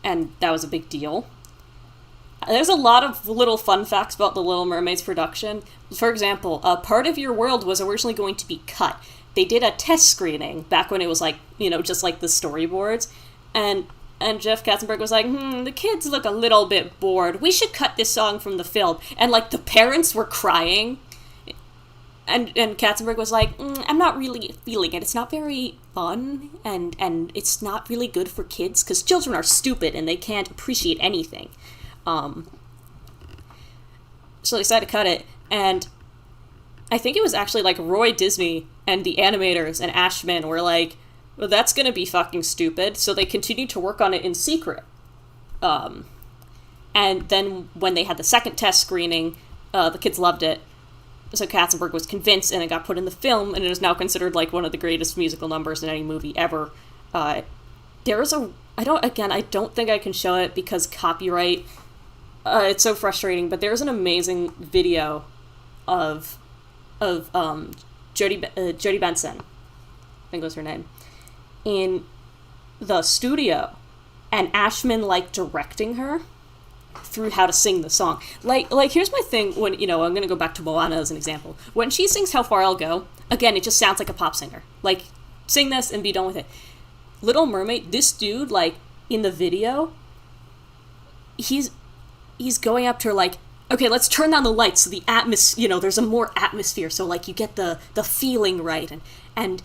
And that was a big deal. There's a lot of little fun facts about the Little Mermaid's production. For example, part of your world was originally going to be cut. They did a test screening back when it was, like, you know, just like the storyboards, and Jeff Katzenberg was like, the kids look a little bit bored. We should cut this song from the film. And, like, the parents were crying. And Katzenberg was like, I'm not really feeling it. It's not very fun, and it's not really good for kids, because children are stupid and they can't appreciate anything. So they decided to cut it, and I think it was actually, like, Roy Disney and the animators and Ashman were like, well, that's gonna be fucking stupid, so they continued to work on it in secret. And then when they had the second test screening, the kids loved it. So Katzenberg was convinced, and it got put in the film, and it is now considered, like, one of the greatest musical numbers in any movie ever. I don't think I can show it because copyright. It's so frustrating, but there's an amazing video of Jodie Benson, I think was her name, in the studio, and Ashman, like, directing her through how to sing the song. Like here's my thing when, I'm gonna go back to Moana as an example. When she sings How Far I'll Go, again, it just sounds like a pop singer. Like, sing this and be done with it. Little Mermaid, this dude, like, in the video, he's going up to her, like, okay, let's turn down the lights so the atmosphere, there's a more atmosphere, so, like, you get the feeling right, and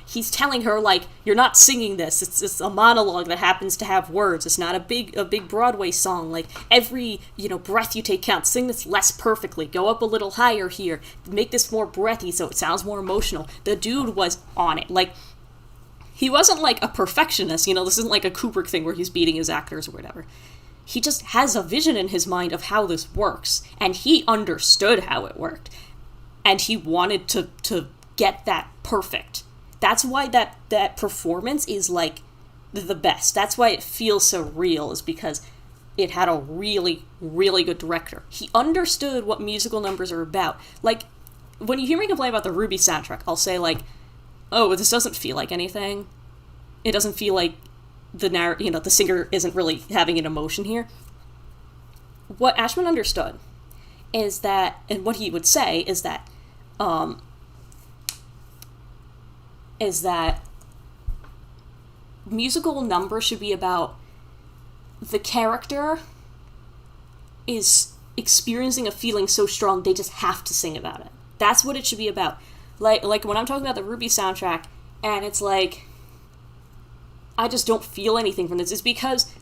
he's telling her, like, you're not singing this, it's a monologue that happens to have words, it's not a big Broadway song, like, every, breath you take counts, sing this less perfectly, go up a little higher here, make this more breathy so it sounds more emotional. The dude was on it, like, he wasn't, like, a perfectionist, this isn't like a Kubrick thing where he's beating his actors or whatever. He just has a vision in his mind of how this works, and he understood how it worked, and he wanted to get that perfect. That's why that performance is, like, the best. That's why it feels so real, is because it had a really, really good director. He understood what musical numbers are about. Like, when you hear me complain about the Ruby soundtrack, I'll say, like, oh, this doesn't feel like anything. It doesn't feel like the singer isn't really having an emotion here. What Ashman understood is that, and what he would say is that musical number should be about the character is experiencing a feeling so strong they just have to sing about it. That's what it should be about. Like when I'm talking about the Ruby soundtrack, and it's like, I just don't feel anything from this, is because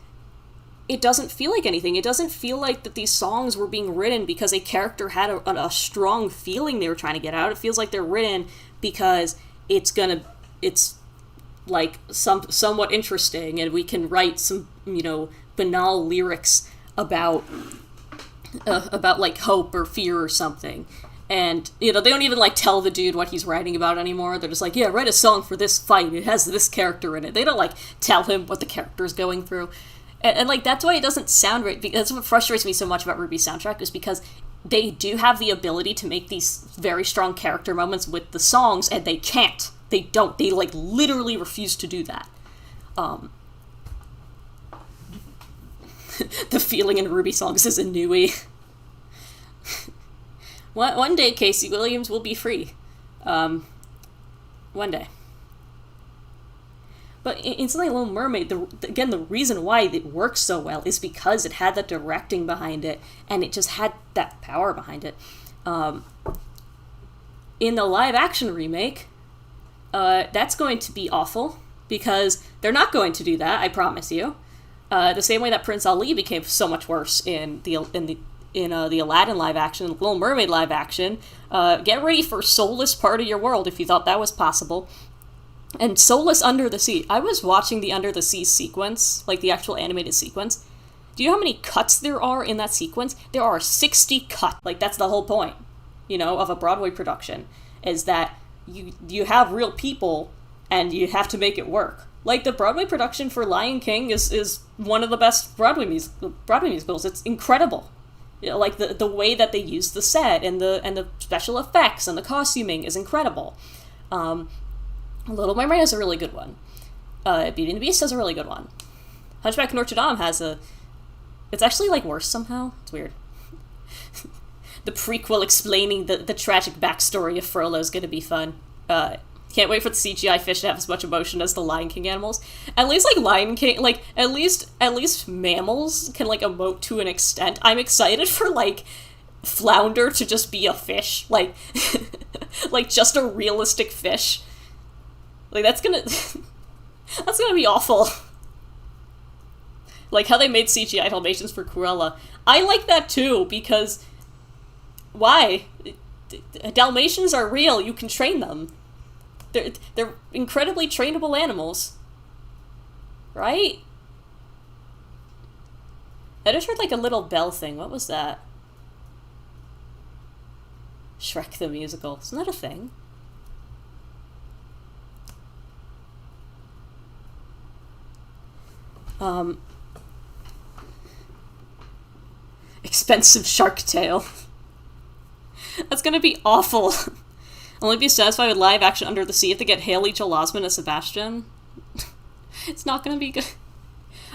it doesn't feel like anything. It doesn't feel like that these songs were being written because a character had a strong feeling they were trying to get out. It feels like they're written because it's like somewhat interesting, and we can write some, banal lyrics about like hope or fear or something. And, they don't even, like, tell the dude what he's writing about anymore. They're just like, yeah, write a song for this fight. It has this character in it. They don't, like, tell him what the character's going through. And like, that's why it doesn't sound right. That's what frustrates me so much about Ruby's soundtrack, is because they do have the ability to make these very strong character moments with the songs, and they can't. They don't. They, like, literally refuse to do that. The feeling in Ruby songs is a newie. One day, Casey Williams will be free. One day. But in something like Little Mermaid, the reason why it works so well is because it had that directing behind it, and it just had that power behind it. In the live-action remake, that's going to be awful, because they're not going to do that, I promise you. The same way that Prince Ali became so much worse in the Aladdin live action, Little Mermaid live action. Get ready for Soulless Part of Your World if you thought that was possible. And Soulless Under the Sea. I was watching the Under the Sea sequence, like the actual animated sequence. Do you know how many cuts there are in that sequence? There are 60 cuts. Like, that's the whole point, of a Broadway production, is that you have real people and you have to make it work. Like, the Broadway production for Lion King is one of the best Broadway musicals. It's incredible. Like, the way that they use the set and the special effects and the costuming is incredible. Little Mermaid has a really good one. Beauty and the Beast has a really good one. Hunchback of Notre Dame has it's actually, like, worse somehow. It's weird. The prequel explaining the tragic backstory of Frollo is gonna be fun. Can't wait for the CGI fish to have as much emotion as the Lion King animals. At least, like, Lion King, like, at least mammals can, like, emote to an extent. I'm excited for, like, Flounder to just be a fish. Like, Like, just a realistic fish. Like, that's gonna be awful. Like, how they made CGI Dalmatians for Cruella. I like that, too, because... Why? Dalmatians are real, you can train them. They're incredibly trainable animals. Right? I just heard, like, a little bell thing. What was that? Shrek the Musical. Isn't that a thing? Expensive shark tail. That's gonna be awful. Only be satisfied with live action Under the Sea if they get Haley Joel Osment as Sebastian. It's not gonna be good.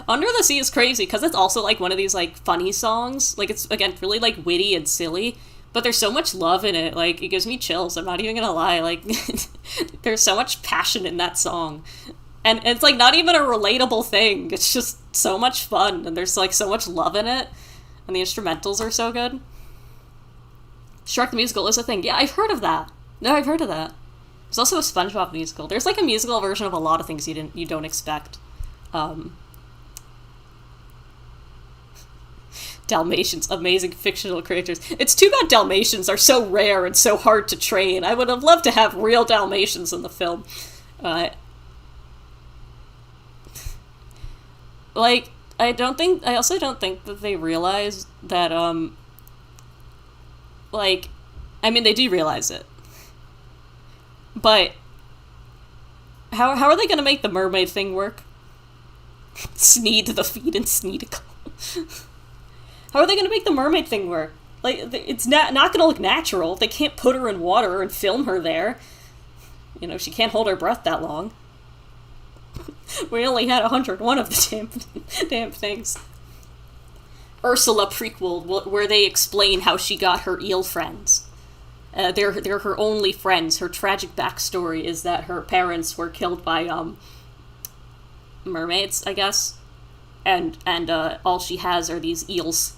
Under the Sea is crazy, because it's also, like, one of these, like, funny songs. Like, it's, again, really, like, witty and silly, but there's so much love in it. Like, it gives me chills, I'm not even gonna lie. Like, there's so much passion in that song. And it's, like, not even a relatable thing. It's just so much fun, and there's, like, so much love in it, and the instrumentals are so good. Shrek the Musical is a thing. Yeah, I've heard of that. No, I've heard of that. There's also a SpongeBob musical. There's, like, a musical version of a lot of things you don't expect. Dalmatians, amazing fictional characters. It's too bad Dalmatians are so rare and so hard to train. I would have loved to have real Dalmatians in the film. Like, I also don't think that they realize that, like, I mean, they do realize it. But, how are they gonna make the mermaid thing work? Sneed the feet and Sneedicle. How are they gonna make the mermaid thing work? Like, it's not gonna look natural. They can't put her in water and film her there. You know, she can't hold her breath that long. We only had 101 of the damn things. Ursula prequel, where they explain how she got her eel friends. They're her only friends. Her tragic backstory is that her parents were killed by, mermaids, I guess. And all she has are these eels.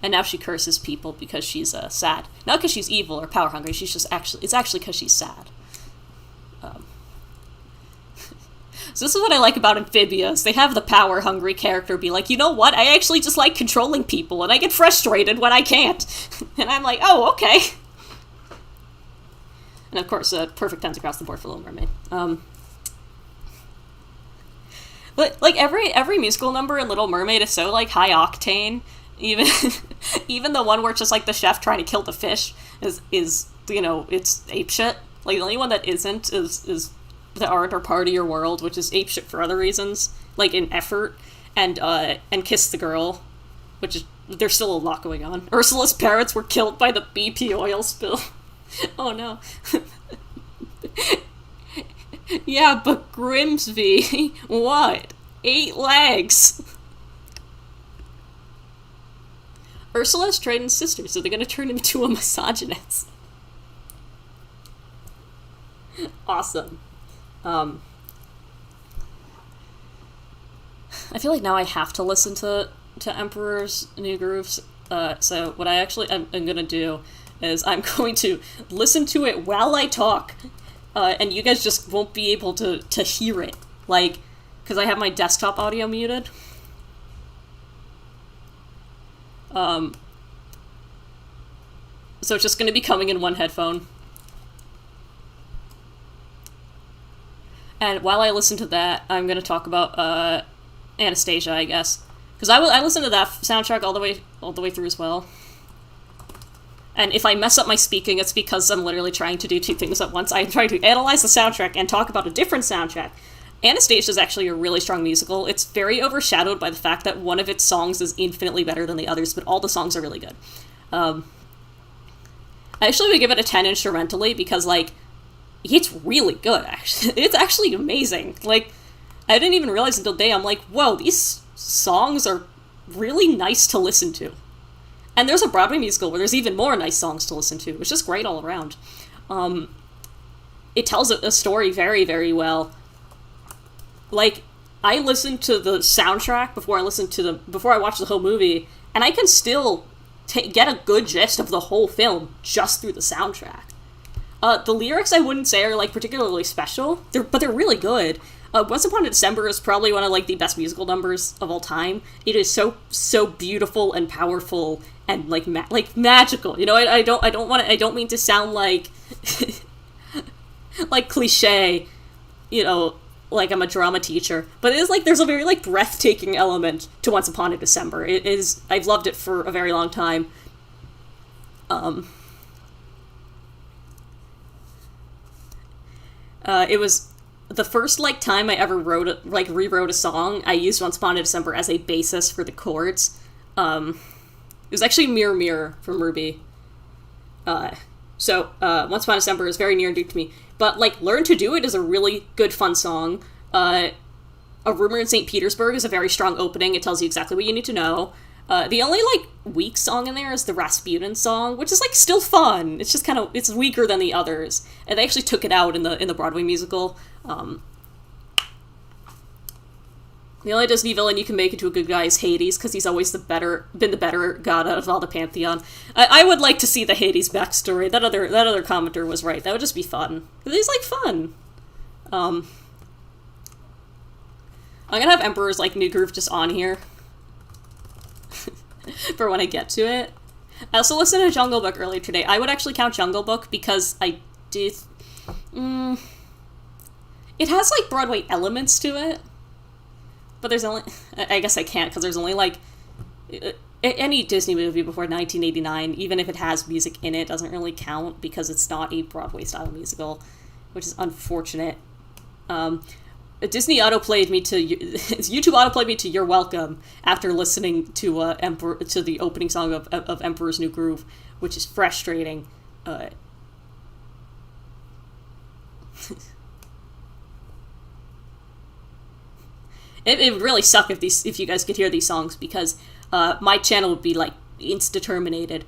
And now she curses people because she's, sad. Not because she's evil or power hungry, it's actually because she's sad. So this is what I like about Amphibious. They have the power-hungry character be like, you know what, I actually just like controlling people, and I get frustrated when I can't. And I'm like, oh, okay. And of course, perfect 10s across the board for Little Mermaid. But, like, every musical number in Little Mermaid is so, like, high-octane. Even the one where it's just, like, the chef trying to kill the fish is you know, it's apeshit. Like, the only one that isn't is The Art or Part of Your World, which is apeshit for other reasons, like in effort, and Kiss the Girl, which is, there's still a lot going on. Ursula's parents were killed by the BP oil spill. Oh no. Yeah, but Grimsby, what? 8 legs! Ursula's Triton's sister, so they're gonna turn him into a misogynist. Awesome. I feel like now I have to listen to Emperor's New Grooves, so what I'm gonna do is I'm going to listen to it while I talk, and you guys just won't be able to hear it, like, because I have my desktop audio muted. So it's just gonna be coming in one headphone. And while I listen to that, I'm going to talk about Anastasia, I guess. Because I listened to that soundtrack all the way through as well. And if I mess up my speaking, it's because I'm literally trying to do 2 things at once. I'm trying to analyze the soundtrack and talk about a different soundtrack. Anastasia is actually a really strong musical. It's very overshadowed by the fact that one of its songs is infinitely better than the others, but all the songs are really good. I actually would give it a 10 instrumentally because, like, it's really good, actually. It's actually amazing. Like, I didn't even realize until today, I'm like, whoa, these songs are really nice to listen to. And there's a Broadway musical where there's even more nice songs to listen to. It's just great all around. It tells a story very, very well. Like, I listened to the soundtrack before I watched the whole movie, and I can still get a good gist of the whole film just through the soundtrack. The lyrics I wouldn't say are, like, particularly special, but they're really good. Once Upon a December is probably one of, like, the best musical numbers of all time. It is so beautiful and powerful and, like, magical. You know, I don't mean to sound like, like, cliche, you know, like I'm a drama teacher, but it is, like, there's a very, like, breathtaking element to Once Upon a December. It is, I've loved it for a very long time. It was the first, like, time I ever rewrote a song. I used Once Upon a December as a basis for the chords. It was actually Mirror Mirror from Ruby. So Once Upon a December is very near and dear to me. But, like, Learn to Do It is a really good, fun song. A Rumor in St. Petersburg is a very strong opening. It tells you exactly what you need to know. The only, like, weak song in there is the Rasputin song, which is, like, still fun. It's just kind of, it's weaker than the others. And they actually took it out in the Broadway musical. The only Disney villain you can make into a good guy is Hades, because he's always been the better god out of all the Pantheon. I would like to see the Hades backstory. That other commenter was right. That would just be fun. He's, like, fun. I'm gonna have Emperor's, like, New Groove just on here. For when I get to it. I also listened to Jungle Book earlier today. I would actually count Jungle Book because I did... it has, like, Broadway elements to it. But there's only... I guess I can't, because there's only, like... Any Disney movie before 1989, even if it has music in it, doesn't really count because it's not a Broadway-style musical, which is unfortunate. Disney autoplayed me to... YouTube autoplayed me to You're Welcome after listening to to the opening song of Emperor's New Groove, which is frustrating. It would really suck if you guys could hear these songs, because my channel would be, like, insta-terminated.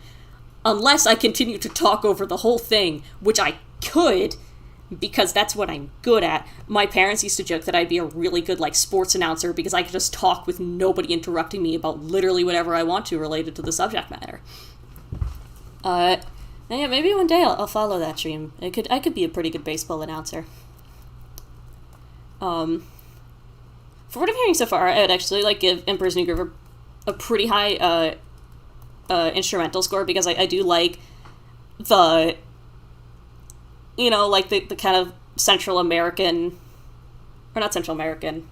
Unless I continue to talk over the whole thing, which I could... because that's what I'm good at. My parents used to joke that I'd be a really good, like, sports announcer because I could just talk with nobody interrupting me about literally whatever I want to related to the subject matter. Yeah, maybe one day I'll follow that dream. I could be a pretty good baseball announcer. For what I'm hearing so far, I would actually, like, give Emperor's New Groove a pretty high instrumental score, because I do like the... you know, like, the kind of Central American... or not Central American...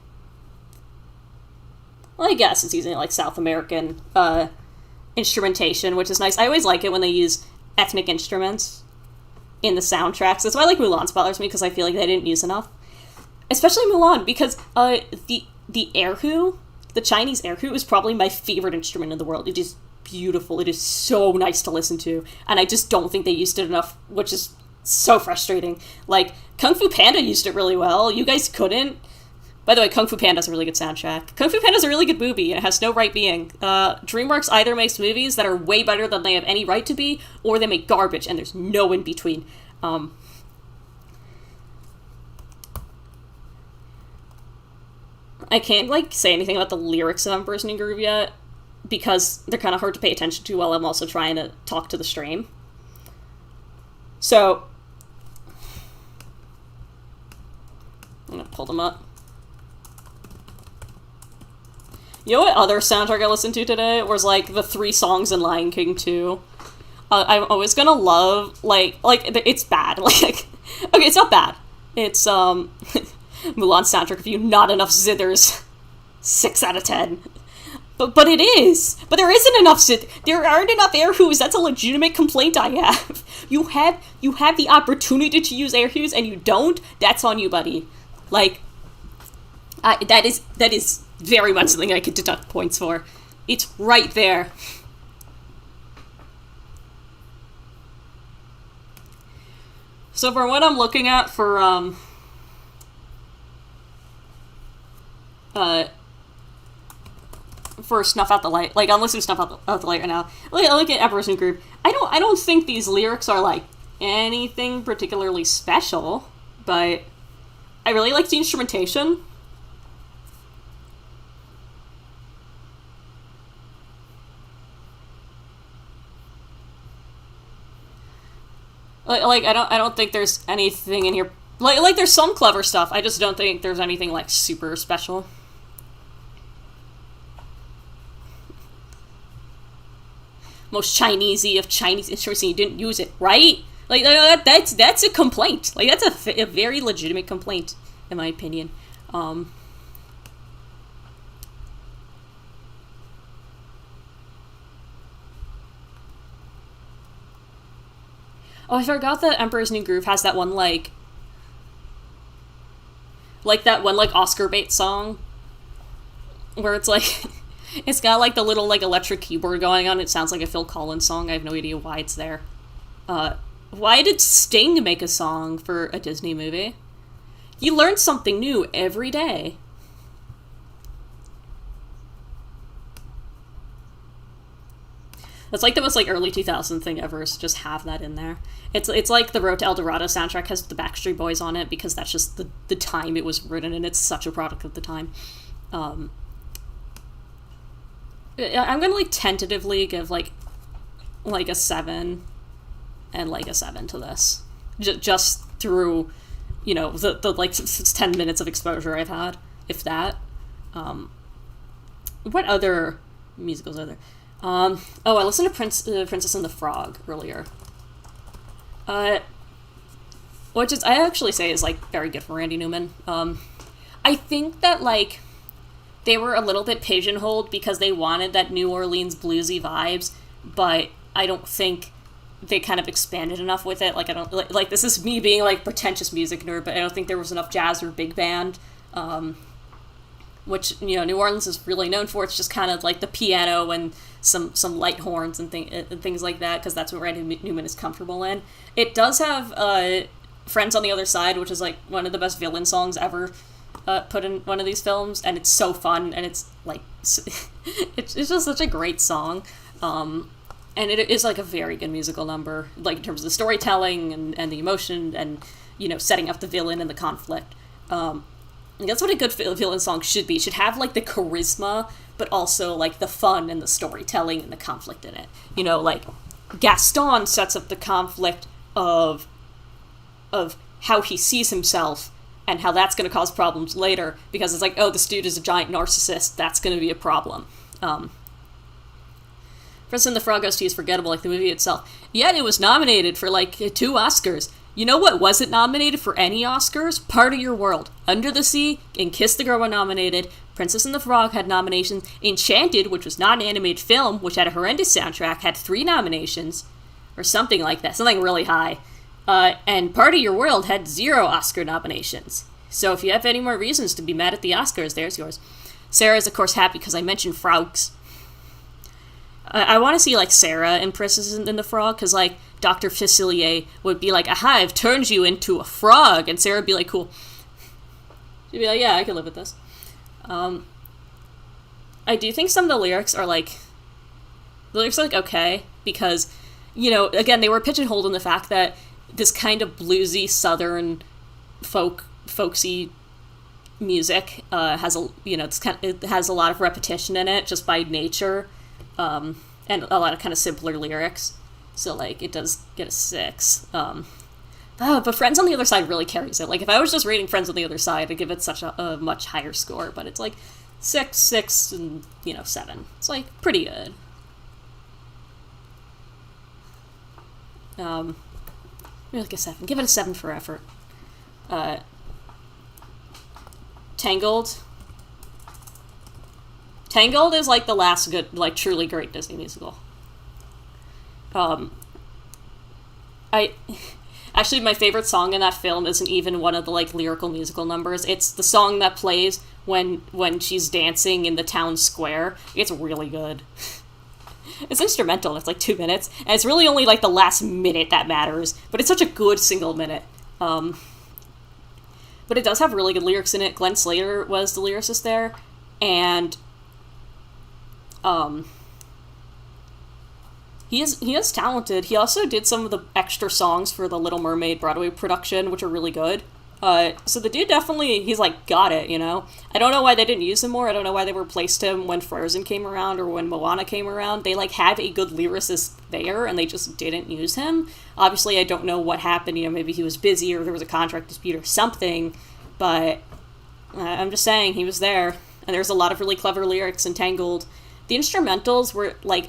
well, I guess it's using, like, South American instrumentation, which is nice. I always like it when they use ethnic instruments in the soundtracks. That's why, like, Mulan's bothers me, because I feel like they didn't use enough. Especially Mulan, because the erhu, the Chinese erhu, is probably my favorite instrument in the world. It is beautiful. It is so nice to listen to. And I just don't think they used it enough, which is... so frustrating. Like, Kung Fu Panda used it really well. You guys couldn't. By the way, Kung Fu Panda's a really good soundtrack. Kung Fu Panda's a really good movie, and it has no right being. DreamWorks either makes movies that are way better than they have any right to be, or they make garbage, and there's no in between. I can't, like, say anything about the lyrics of Emperor's New Groove yet, because they're kind of hard to pay attention to while I'm also trying to talk to the stream. So... I'm gonna pull them up. You know what other soundtrack I listened to today was, like, the 3 songs in Lion King 2? I'm always gonna love, like, it's bad. Like, okay, it's not bad. It's, Mulan soundtrack review, not enough zithers. 6 out of 10. But it is. But there isn't enough there aren't enough erhus. That's a legitimate complaint I have. You have the opportunity to use erhus and you don't. That's on you, buddy. Like, that is very much something I could deduct points for. It's right there. So for what I'm looking at for Snuff Out the Light, like, I'm listening to Snuff Out the Light right now. I look at Emperor's New Groove. I don't think these lyrics are, like, anything particularly special, but I really like the instrumentation. I don't think there's anything in here. Like there's some clever stuff. I just don't think there's anything like super special. Most Chinesey of Chinese instruments, and you didn't use it, right? Like that's a complaint. Like that's a very legitimate complaint, in my opinion. Oh, I forgot that Emperor's New Groove has that one that one like Oscar bait song where it's like it's got like the little like electric keyboard going on. It sounds like a Phil Collins song. I have no idea why it's there. Why did Sting make a song for a Disney movie? You learn something new every day. That's like the most like early 2000 thing ever, is just have that in there. It's like the Road to El Dorado soundtrack has the Backstreet Boys on it, because that's just the time it was written, and it's such a product of the time. I'm gonna like tentatively give like a 7 and like a 7 to this. Just through, the like 10 minutes of exposure I've had, if that. What other musicals are there? I listened to Princess and the Frog earlier. Which is, I actually say is, like, very good for Randy Newman. I think that, like, they were a little bit pigeonholed because they wanted that New Orleans bluesy vibes, but I don't think they kind of expanded enough with it. Like, I don't, like this is me being, like, pretentious music nerd, but I don't think there was enough jazz or big band, which, New Orleans is really known for. It's just kind of like the piano and some light horns and things like that, because that's what Randy Newman is comfortable in. It does have Friends on the Other Side, which is like one of the best villain songs ever put in one of these films, and it's so fun, and it's like it's just such a great song, and it is like a very good musical number, like in terms of the storytelling and the emotion and setting up the villain and the conflict. That's what a good villain song should be. It should have like the charisma, but also like the fun and the storytelling and the conflict in it. Like Gaston sets up the conflict of how he sees himself and how that's going to cause problems later, because it's like, oh, this dude is a giant narcissist, that's going to be a problem. Princess and the Frog OST is forgettable, like the movie itself. Yet it was nominated for like 2 Oscars. You know what wasn't nominated for any Oscars? Part of Your World, Under the Sea, and Kiss the Girl were nominated. Princess and the Frog had nominations. Enchanted, which was not an animated film, which had a horrendous soundtrack, had 3 nominations. Or something like that, something really high. And Part of Your World had 0 Oscar nominations. So if you have any more reasons to be mad at the Oscars, there's yours. Sarah is, of course, happy because I mentioned frogs. I want to see, like, Sarah in Princess and the Frog, because, like, Dr. Facilier would be like, aha, I've turned you into a frog, and Sarah would be like, cool. She'd be like, yeah, I can live with this. I do think some of the lyrics are, like, okay, because, again, they were pigeonholed in the fact that this kind of bluesy, southern, folksy music has it has a lot of repetition in it, just by nature, and a lot of kind of simpler lyrics. So, like, it does get a 6. But Friends on the Other Side really carries it. Like, if I was just rating Friends on the Other Side, I'd give it such a much higher score. But it's, like, 6, and, 7. It's, like, pretty good. Maybe like a 7. Give it a 7 for effort. Tangled. Tangled is, like, the last good, like, truly great Disney musical. Actually, my favorite song in that film isn't even one of the, like, lyrical musical numbers. It's the song that plays when she's dancing in the town square. It's really good. It's instrumental. It's, like, 2 minutes. And it's really only, like, the last minute that matters. But it's such a good single minute. But it does have really good lyrics in it. Glenn Slater was the lyricist there. And, He is talented. He also did some of the extra songs for the Little Mermaid Broadway production, which are really good. So the dude definitely, he's like, got it, you know? I don't know why they didn't use him more. I don't know why they replaced him when Frozen came around or when Moana came around. They, like, had a good lyricist there, and they just didn't use him. Obviously, I don't know what happened. You know, maybe he was busy or there was a contract dispute or something, but I'm just saying, he was there. And there's a lot of really clever lyrics in Tangled. The instrumentals were, like,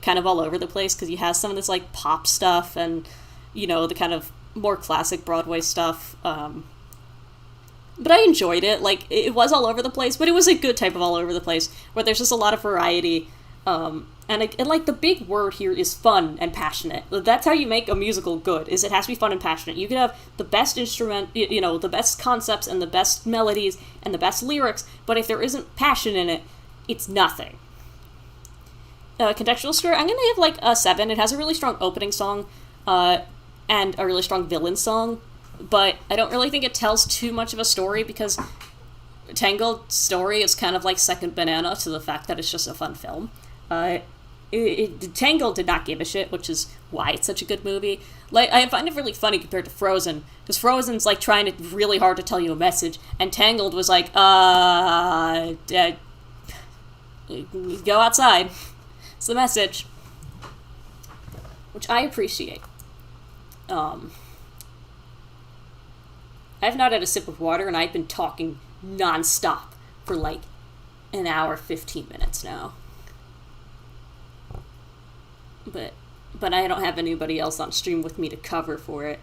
kind of all over the place, because you have some of this, like, pop stuff and, you know, the kind of more classic Broadway stuff. But I enjoyed it. Like, it was all over the place, but it was a good type of all over the place, where there's just a lot of variety. And like, the big word here is fun and passionate. That's how you make a musical good, is it has to be fun and passionate. You can have the best instrument, you know, the best concepts and the best melodies and the best lyrics, but if there isn't passion in it, it's nothing. Contextual Score, I'm gonna give, like, a 7. It has a really strong opening song, and a really strong villain song, but I don't really think it tells too much of a story, because Tangled's story is kind of like second banana to the fact that it's just a fun film. Tangled did not give a shit, which is why it's such a good movie. Like, I find it really funny compared to Frozen, because Frozen's, like, trying really hard to tell you a message, and Tangled was like, go outside. It's the message. Which I appreciate. I've not had a sip of water, and I've been talking non-stop for, like, an hour, 15 minutes now. But I don't have anybody else on stream with me to cover for it.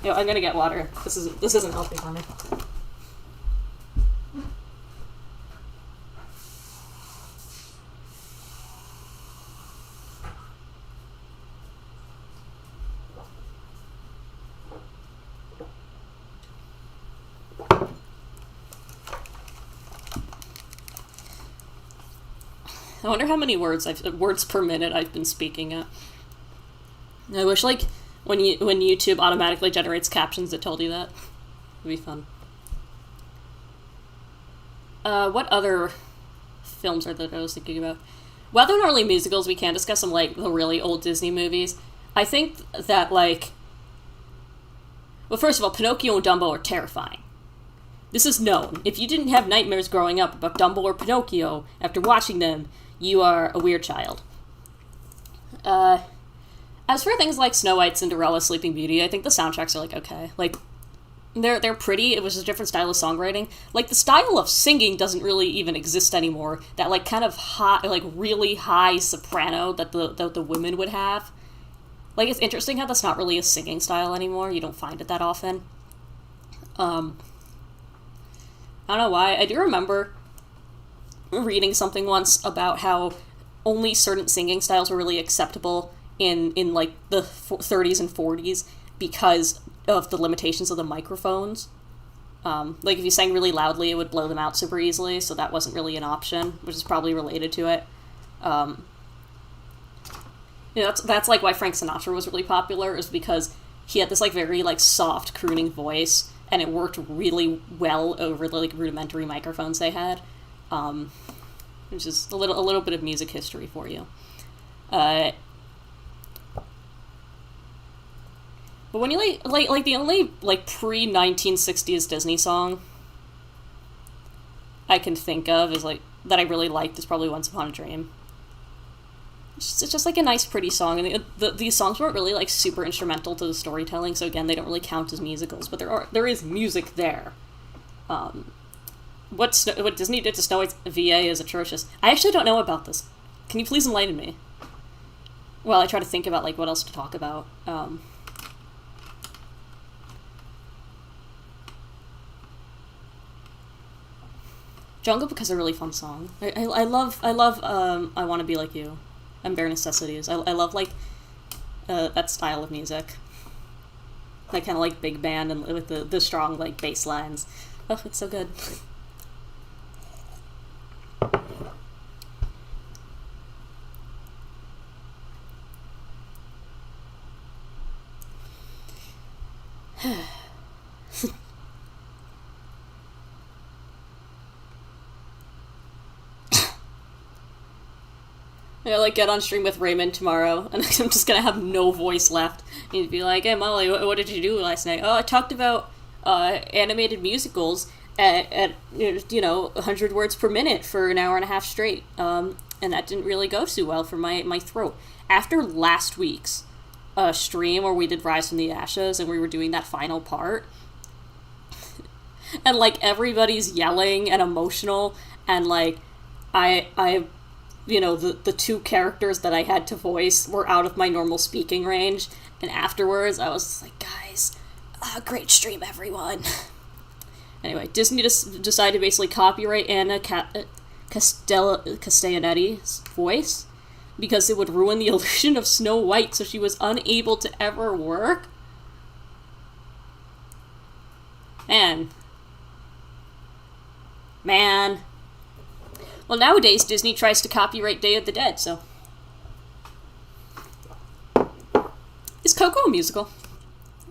Yo, I'm gonna get water. This isn't helping on me. I wonder how many words per minute I've been speaking at. I wish, like, when YouTube automatically generates captions that told you that. It'd be fun. What other films are that I was thinking about? Well, they're not really musicals. We can discuss some, like, the really old Disney movies. I think that, like... Well, first of all, Pinocchio and Dumbo are terrifying. This is known. If you didn't have nightmares growing up about Dumbo or Pinocchio after watching them, you are a weird child. As for things like Snow White, Cinderella, Sleeping Beauty, I think the soundtracks are, like, okay. Like, they're pretty. It was a different style of songwriting. Like, the style of singing doesn't really even exist anymore. That, like, kind of high, like, really high soprano that the women would have. Like, it's interesting how that's not really a singing style anymore. You don't find it that often. I don't know why. I do remember reading something once about how only certain singing styles were really acceptable in like, the 30s and 40s because of the limitations of the microphones. Like, if you sang really loudly, it would blow them out super easily, so that wasn't really an option, which is probably related to it. Yeah, that's like, why Frank Sinatra was really popular, is because he had this, like, very, like, soft, crooning voice, and it worked really well over the, like, rudimentary microphones they had, which is a little bit of music history for you. But when you, like the only, like, pre-1960s Disney song I can think of is, like, that I really liked is probably Once Upon a Dream. It's just like, a nice, pretty song, and these songs weren't really, like, super instrumental to the storytelling, so again, they don't really count as musicals, but there is music there. What Disney did to Snow White's VA is atrocious. I actually don't know about this. Can you please enlighten me? Well, I try to think about, like, what else to talk about. Jungle Book is a really fun song. I love I Want to Be Like You. And Bare Necessities. I love, like, that style of music. Like, kind of like big band and with the strong, like, bass lines. Oh, it's so good. like, get on stream with Raymond tomorrow, and I'm just gonna have no voice left. He'd be like, hey, Molly, what did you do last night? Oh, I talked about, animated musicals at 100 words per minute for an hour and a half straight. And that didn't really go too well for my throat. After last week's stream where we did Rise from the Ashes and we were doing that final part, and, like, everybody's yelling and emotional, and, like, I the two characters that I had to voice were out of my normal speaking range, and afterwards I was just like, guys, great stream, everyone. Anyway, Disney decided to basically copyright Anna Castellanetti's voice because it would ruin the illusion of Snow White, so she was unable to ever work. Man. Well, nowadays, Disney tries to copyright Day of the Dead, so... Is Coco a musical?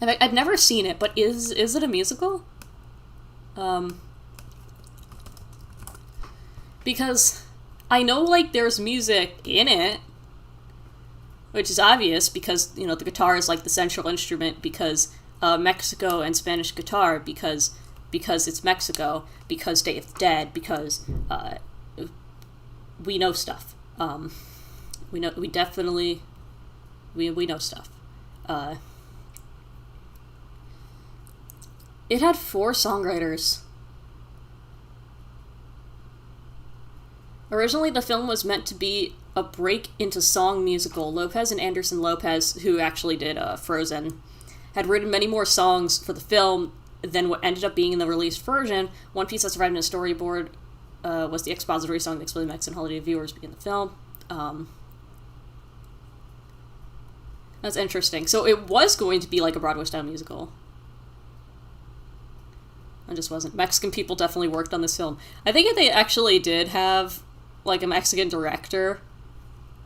I've never seen it, but is it a musical? Because I know, like, there's music in it, which is obvious because, the guitar is, like, the central instrument because Mexico and Spanish guitar, because it's Mexico, because Day of the Dead, because we know stuff. We know stuff. It had 4 songwriters. Originally, the film was meant to be a break into song musical. Lopez and Anderson Lopez, who actually did Frozen, had written many more songs for the film than what ended up being in the released version. One piece that survived in a storyboard was the expository song that explained the Mexican holiday to viewers begin the film. That's interesting. So it was going to be like a Broadway-style musical. It just wasn't. Mexican people definitely worked on this film. I think they actually did have, like, a Mexican director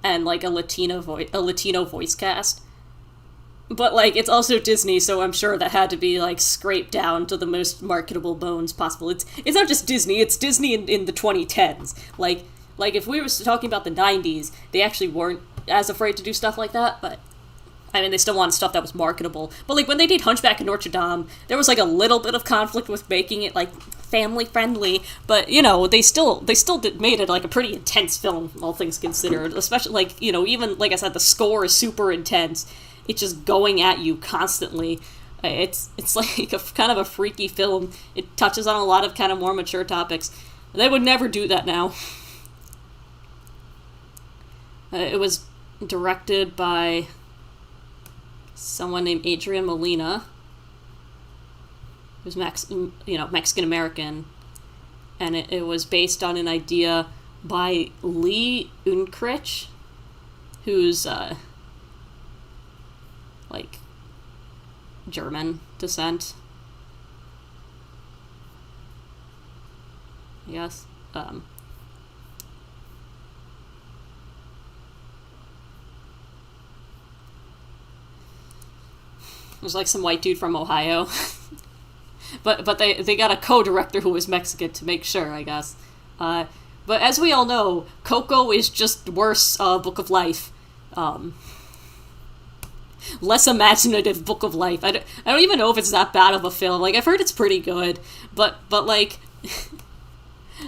and, like, a Latino voice cast. But, like, it's also Disney, so I'm sure that had to be, like, scraped down to the most marketable bones possible. It's not just Disney, it's Disney in the 2010s. Like, if we were talking about the 90s, they actually weren't as afraid to do stuff like that, but... I mean, they still wanted stuff that was marketable. But, like, when they did Hunchback and Notre Dame, there was, like, a little bit of conflict with making it, like, family-friendly. But, they still made it, like, a pretty intense film, all things considered. Especially, like, even, like I said, the score is super intense. It's just going at you constantly. It's like, kind of a freaky film. It touches on a lot of kind of more mature topics. They would never do that now. It was directed by... someone named Adrian Molina, who's Mexican-American, and it was based on an idea by Lee Unkrich, who's, like, German descent. Yes. It was like some white dude from Ohio. but they got a co-director who was Mexican to make sure, I guess. But as we all know, Coco is just worse Book of Life. Less imaginative Book of Life. I don't even know if it's that bad of a film. Like, I've heard it's pretty good. But like...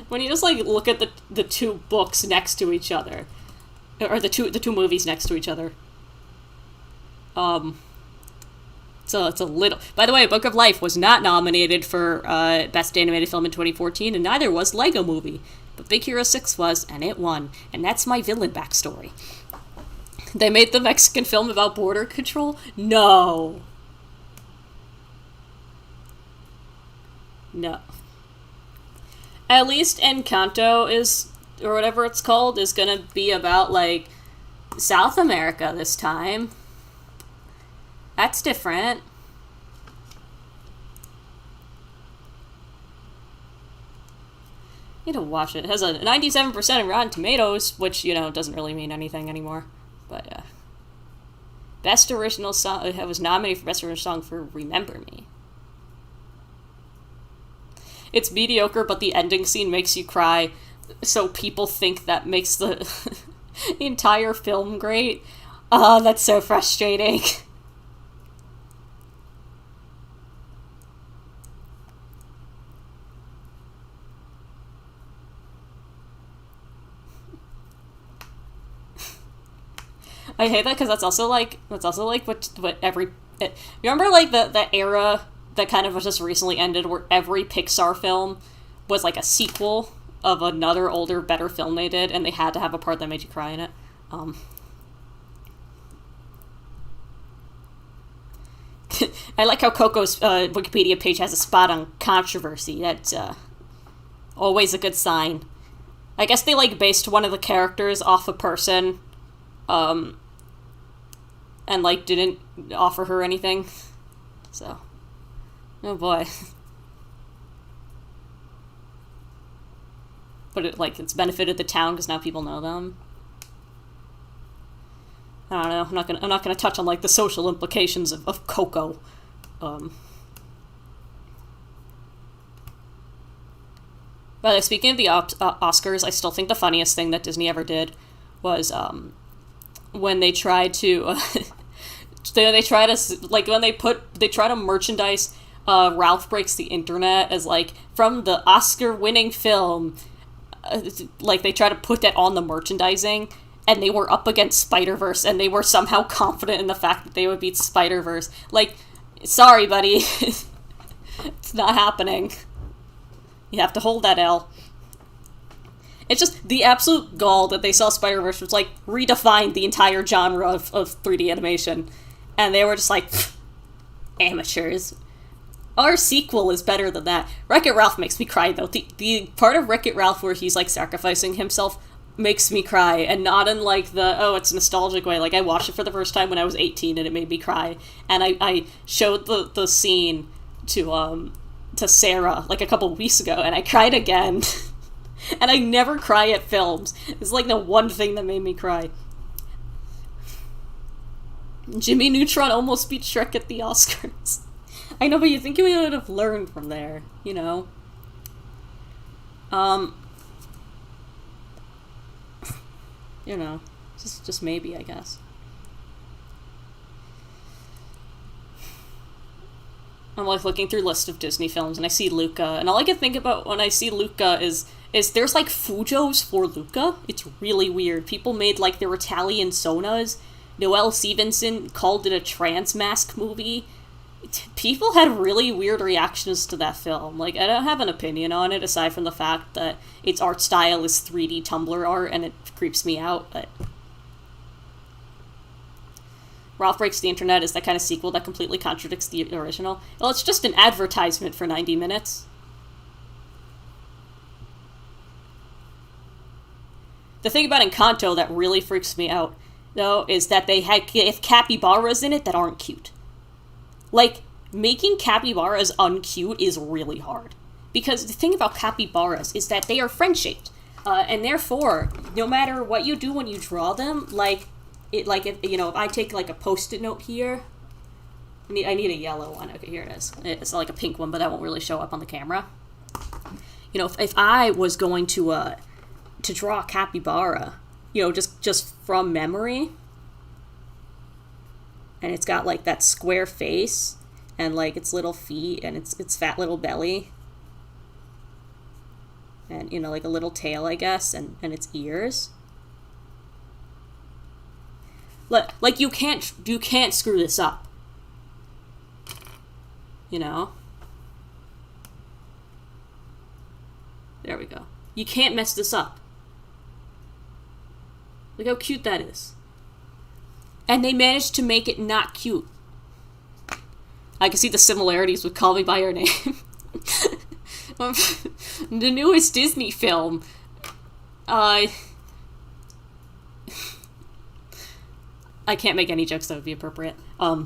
when you just, like, look at the two books next to each other... Or the two movies next to each other... So it's a little... By the way, Book of Life was not nominated for Best Animated Film in 2014, and neither was Lego Movie. But Big Hero 6 was, and it won. And that's my villain backstory. They made the Mexican film about border control? No. No. At least Encanto is, or whatever it's called, is gonna be about, like, South America this time. That's different. Need to watch it. It has a 97% in Rotten Tomatoes, which, doesn't really mean anything anymore. But, yeah. Best Original Song... It was nominated for Best Original Song for Remember Me. It's mediocre, but the ending scene makes you cry, so people think that makes the... the entire film great. Oh, that's so frustrating. I hate that because that's also like what every remember like the era that kind of just recently ended where every Pixar film was like a sequel of another older better film they did, and they had to have a part that made you cry in it. I like how Coco's Wikipedia page has a spot on controversy. That's always a good sign. I guess they like based one of the characters off a person and like didn't offer her anything. So, oh boy. But it's benefited the town because now people know them. I don't know. I'm not gonna touch on like the social implications of Coco. But speaking of the Oscars, I still think the funniest thing that Disney ever did was when they tried to they try to merchandise Ralph Breaks the Internet as like from the Oscar-winning film. Like they try to put that on the merchandising, and they were up against Spider-Verse, and they were somehow confident in the fact that they would beat Spider-Verse. Like, sorry, buddy. It's not happening. You have to hold that L. It's just the absolute gall that they saw Spider-Verse was like redefined the entire genre of 3D animation. And they were just like, amateurs. Our sequel is better than that. Wreck-It Ralph makes me cry, though. The part of Wreck-It Ralph where he's, like, sacrificing himself makes me cry, and not in, like, it's nostalgic way. Like, I watched it for the first time when I was 18, and it made me cry. And I showed the scene to Sarah, like, a couple weeks ago, and I cried again. And I never cry at films. It's, like, the one thing that made me cry. Jimmy Neutron almost beat Shrek at the Oscars. I know, but you think you would have learned from there, you know? You know, just maybe, I guess. I'm, like, looking through a list of Disney films, and I see Luca, and all I can think about when I see Luca is there's, like, Fujos for Luca. It's really weird. People made, like, their Italian sonas. Noelle Stevenson called it a trans mask movie. People had really weird reactions to that film. Like, I don't have an opinion on it, aside from the fact that its art style is 3D Tumblr art, and it creeps me out, but... Ralph Breaks the Internet is that kind of sequel that completely contradicts the original. Well, it's just an advertisement for 90 minutes. The thing about Encanto that really freaks me out, though, is that they have capybaras in it that aren't cute. Like, making capybaras uncute is really hard. Because the thing about capybaras is that they are friend-shaped. And therefore, no matter what you do when you draw them, if I take, like, a Post-it note here... I need a yellow one. Okay, here it is. It's like a pink one, but that won't really show up on the camera. You know, if I was going to draw a capybara, you know, just from memory... And it's got, like, that square face, and, like, its little feet, and its fat little belly. And, you know, like, a little tail, I guess, and its ears. Like, you can't screw this up. You know? There we go. You can't mess this up. Look how cute that is. And they managed to make it not cute. I can see the similarities with Call Me By Your Name. The newest Disney film. I can't make any jokes that would be appropriate. Yeah,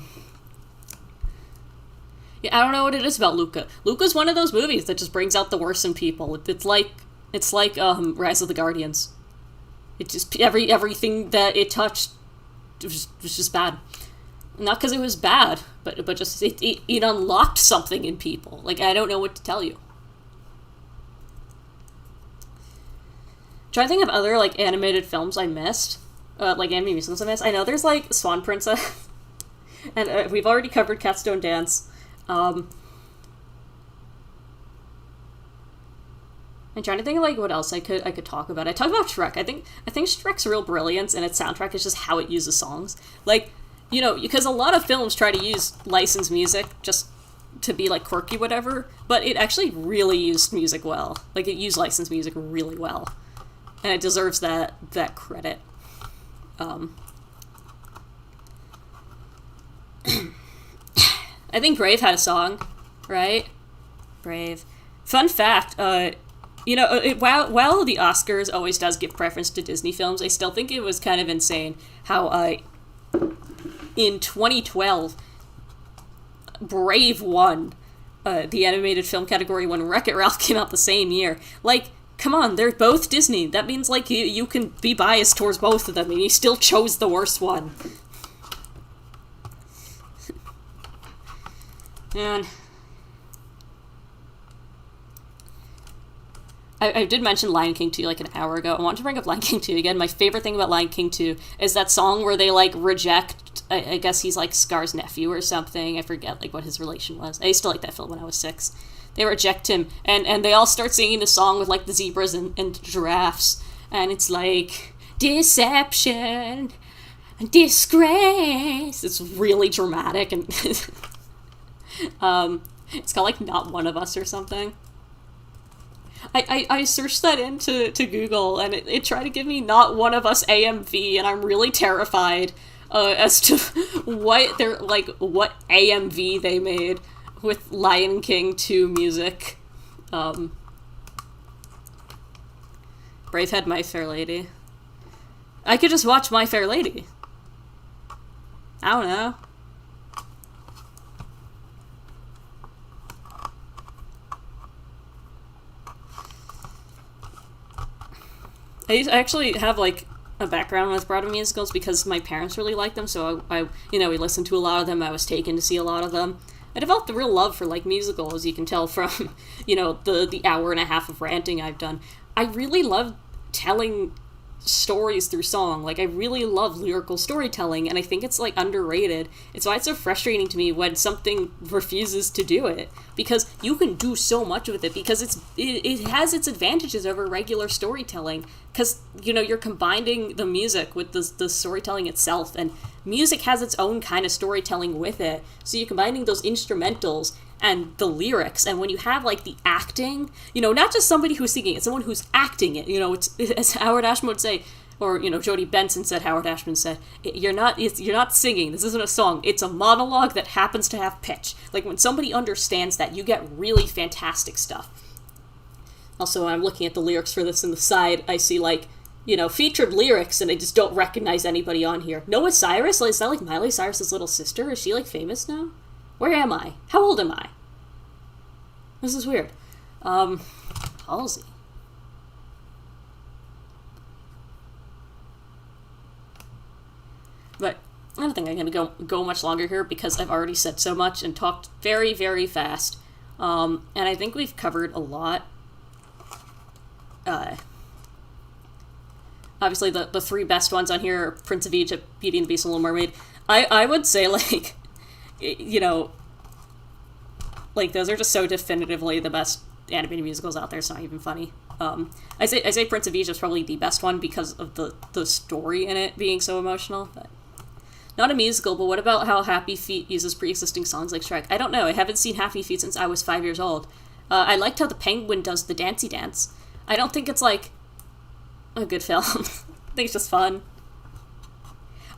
I don't know what it is about Luca. Luca's one of those movies that just brings out the worst in people. It's like Rise of the Guardians. It just everything that it touched was just bad. Not because it was bad, but just it unlocked something in people. Like, I don't know what to tell you. trying to think of other, like, animated films I missed. Like, animated musicals I missed. I know there's, like, Swan Princess. And we've already covered Cats Don't Dance. I'm trying to think of, like, what else I could talk about. I talked about Shrek. I think Shrek's real brilliance in its soundtrack is just how it uses songs. Like, you know, because a lot of films try to use licensed music just to be, like, quirky, whatever, but it actually really used music well. Like, it used licensed music really well. And it deserves that credit. I think Brave had a song, right? Brave. Fun fact, you know, while the Oscars always does give preference to Disney films, I still think it was kind of insane how, in 2012, Brave won the animated film category when Wreck-It Ralph came out the same year. Like, come on, they're both Disney. That means, like, you can be biased towards both of them, and you still chose the worst one. And I did mention Lion King 2 like an hour ago. I want to bring up Lion King 2 again. My favorite thing about Lion King 2 is that song where they, like, reject, I guess he's, like, Scar's nephew or something. I forget, like, what his relation was. I used to like that film when I was 6. They reject him, and they all start singing the song with, like, the zebras and giraffes. And it's like, deception, disgrace. It's really dramatic, and it's called, like, Not One of Us or something. I searched that into Google, and it tried to give me Not One of Us AMV, and I'm really terrified as to what AMV they made with Lion King 2 music. Brave had My Fair Lady. I could just watch My Fair Lady. I don't know. I actually have, like, a background with Broadway musicals because my parents really liked them, so I we listened to a lot of them. I was taken to see a lot of them. I developed a real love for, like, musicals, as you can tell from, the hour and a half of ranting I've done. I really love telling stories through song. Like, I really love lyrical storytelling, and I think it's, like, underrated. It's why it's so frustrating to me when something refuses to do it, because you can do so much with it, because it has its advantages over regular storytelling, because, you're combining the music with the storytelling itself, and music has its own kind of storytelling with it, so you're combining those instrumentals and the lyrics, and when you have, like, the acting, not just somebody who's singing, it's someone who's acting it, it's, as Howard Ashman would say, or, Jodie Benson said, Howard Ashman said, you're not singing, this isn't a song, it's a monologue that happens to have pitch. Like, when somebody understands that, you get really fantastic stuff. Also, when I'm looking at the lyrics for this in the side, I see, like, featured lyrics, and I just don't recognize anybody on here. Noah Cyrus? Is that, like, Miley Cyrus's little sister? Is she, like, famous now? Where am I? How old am I? This is weird. Halsey. But I don't think I'm going to go much longer here because I've already said so much and talked very, very fast. And I think we've covered a lot. Obviously, the three best ones on here are Prince of Egypt, Beauty and the Beast, and Little Mermaid. I would say, like, like, those are just so definitively the best animated musicals out there. It's not even funny. I say Prince of Egypt is probably the best one because of the story in it being so emotional. But not a musical, but what about how Happy Feet uses pre-existing songs like Shrek? I don't know. I haven't seen Happy Feet since I was 5 years old. I liked how the penguin does the dancey dance. I don't think it's, like, a good film. I think it's just fun.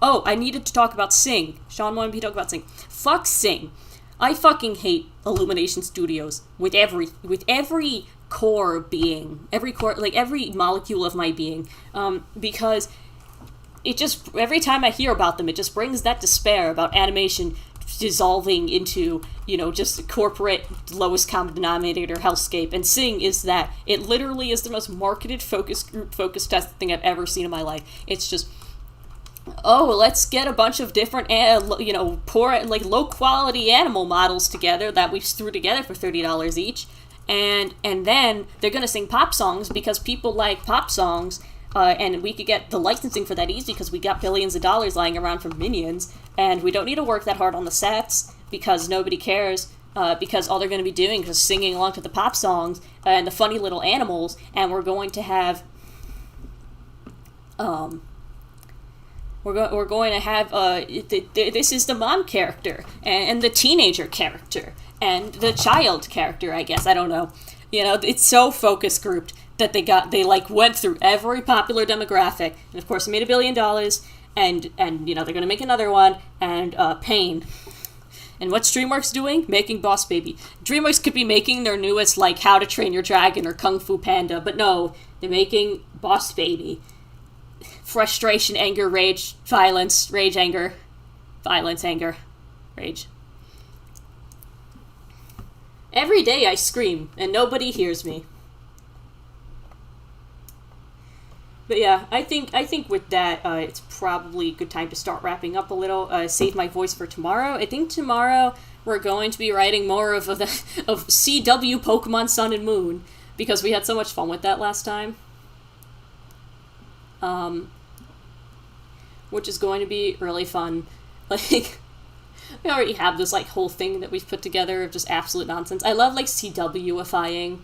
Oh, I needed to talk about Sing. Sean wanted me to talk about Sing. Fuck Sing. I fucking hate Illumination Studios with every core being, every molecule of my being, because it just, every time I hear about them, it just brings that despair about animation dissolving into, just corporate lowest common denominator hellscape, and Sing is that. It literally is the most marketed focus group focus test thing I've ever seen in my life. It's just, oh, let's get a bunch of different, poor, like, low-quality animal models together that we threw together for $30 each, and then they're gonna sing pop songs because people like pop songs, and we could get the licensing for that easy because we got billions of dollars lying around from Minions, and we don't need to work that hard on the sets because nobody cares. Because all they're going to be doing is singing along to the pop songs and the funny little animals, and we're going to have, we're going to have, this is the mom character, and the teenager character, and the child character, I guess, I don't know. You know, it's so focus grouped that they went through every popular demographic, and of course made $1 billion, and you know, they're going to make another one, and, Pain. And what's DreamWorks doing? Making Boss Baby. DreamWorks could be making their newest, like, How to Train Your Dragon or Kung Fu Panda, but no, they're making Boss Baby. Frustration, anger, rage, violence, rage, anger, violence, anger, rage. Every day I scream, and nobody hears me. But yeah, I think with that, it's probably a good time to start wrapping up a little. Save my voice for tomorrow. I think tomorrow we're going to be writing more of CW Pokemon Sun and Moon, because we had so much fun with that last time. Which is going to be really fun. Like, we already have this, like, whole thing that we've put together of just absolute nonsense. I love, like, CW-ifying,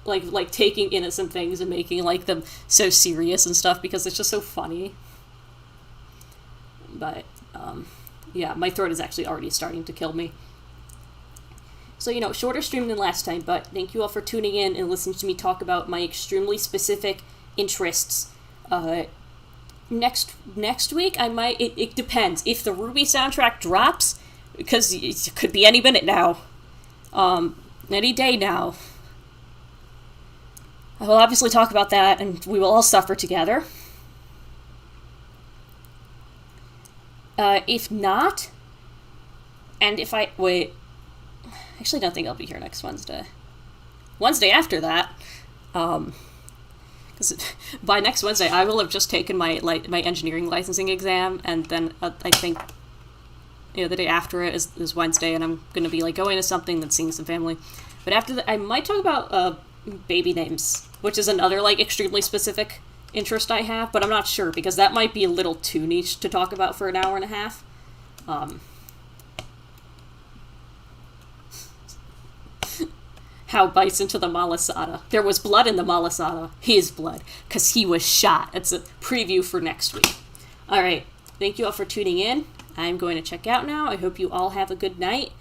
like taking innocent things and making, like, them so serious and stuff, because it's just so funny. But, yeah, my throat is actually already starting to kill me. So, you know, shorter stream than last time, but thank you all for tuning in and listening to me talk about my extremely specific interests. Next week, I might, it depends. If the Ruby soundtrack drops, because it could be any minute now, any day now, I will obviously talk about that, and we will all suffer together. If not, and if I, wait, actually I don't think I'll be here next Wednesday. Wednesday after that, because by next Wednesday I will have just taken my engineering licensing exam, and then I think, you know, the day after it is Wednesday, and I'm going to be, like, going to something that's seeing some family. But after that, I might talk about, baby names, which is another, like, extremely specific interest I have, but I'm not sure, because that might be a little too niche to talk about for an hour and a half. How bites into the malasada. There was blood in the malasada. His blood, because he was shot. It's a preview for next week. Alright, thank you all for tuning in. I'm going to check out now. I hope you all have a good night.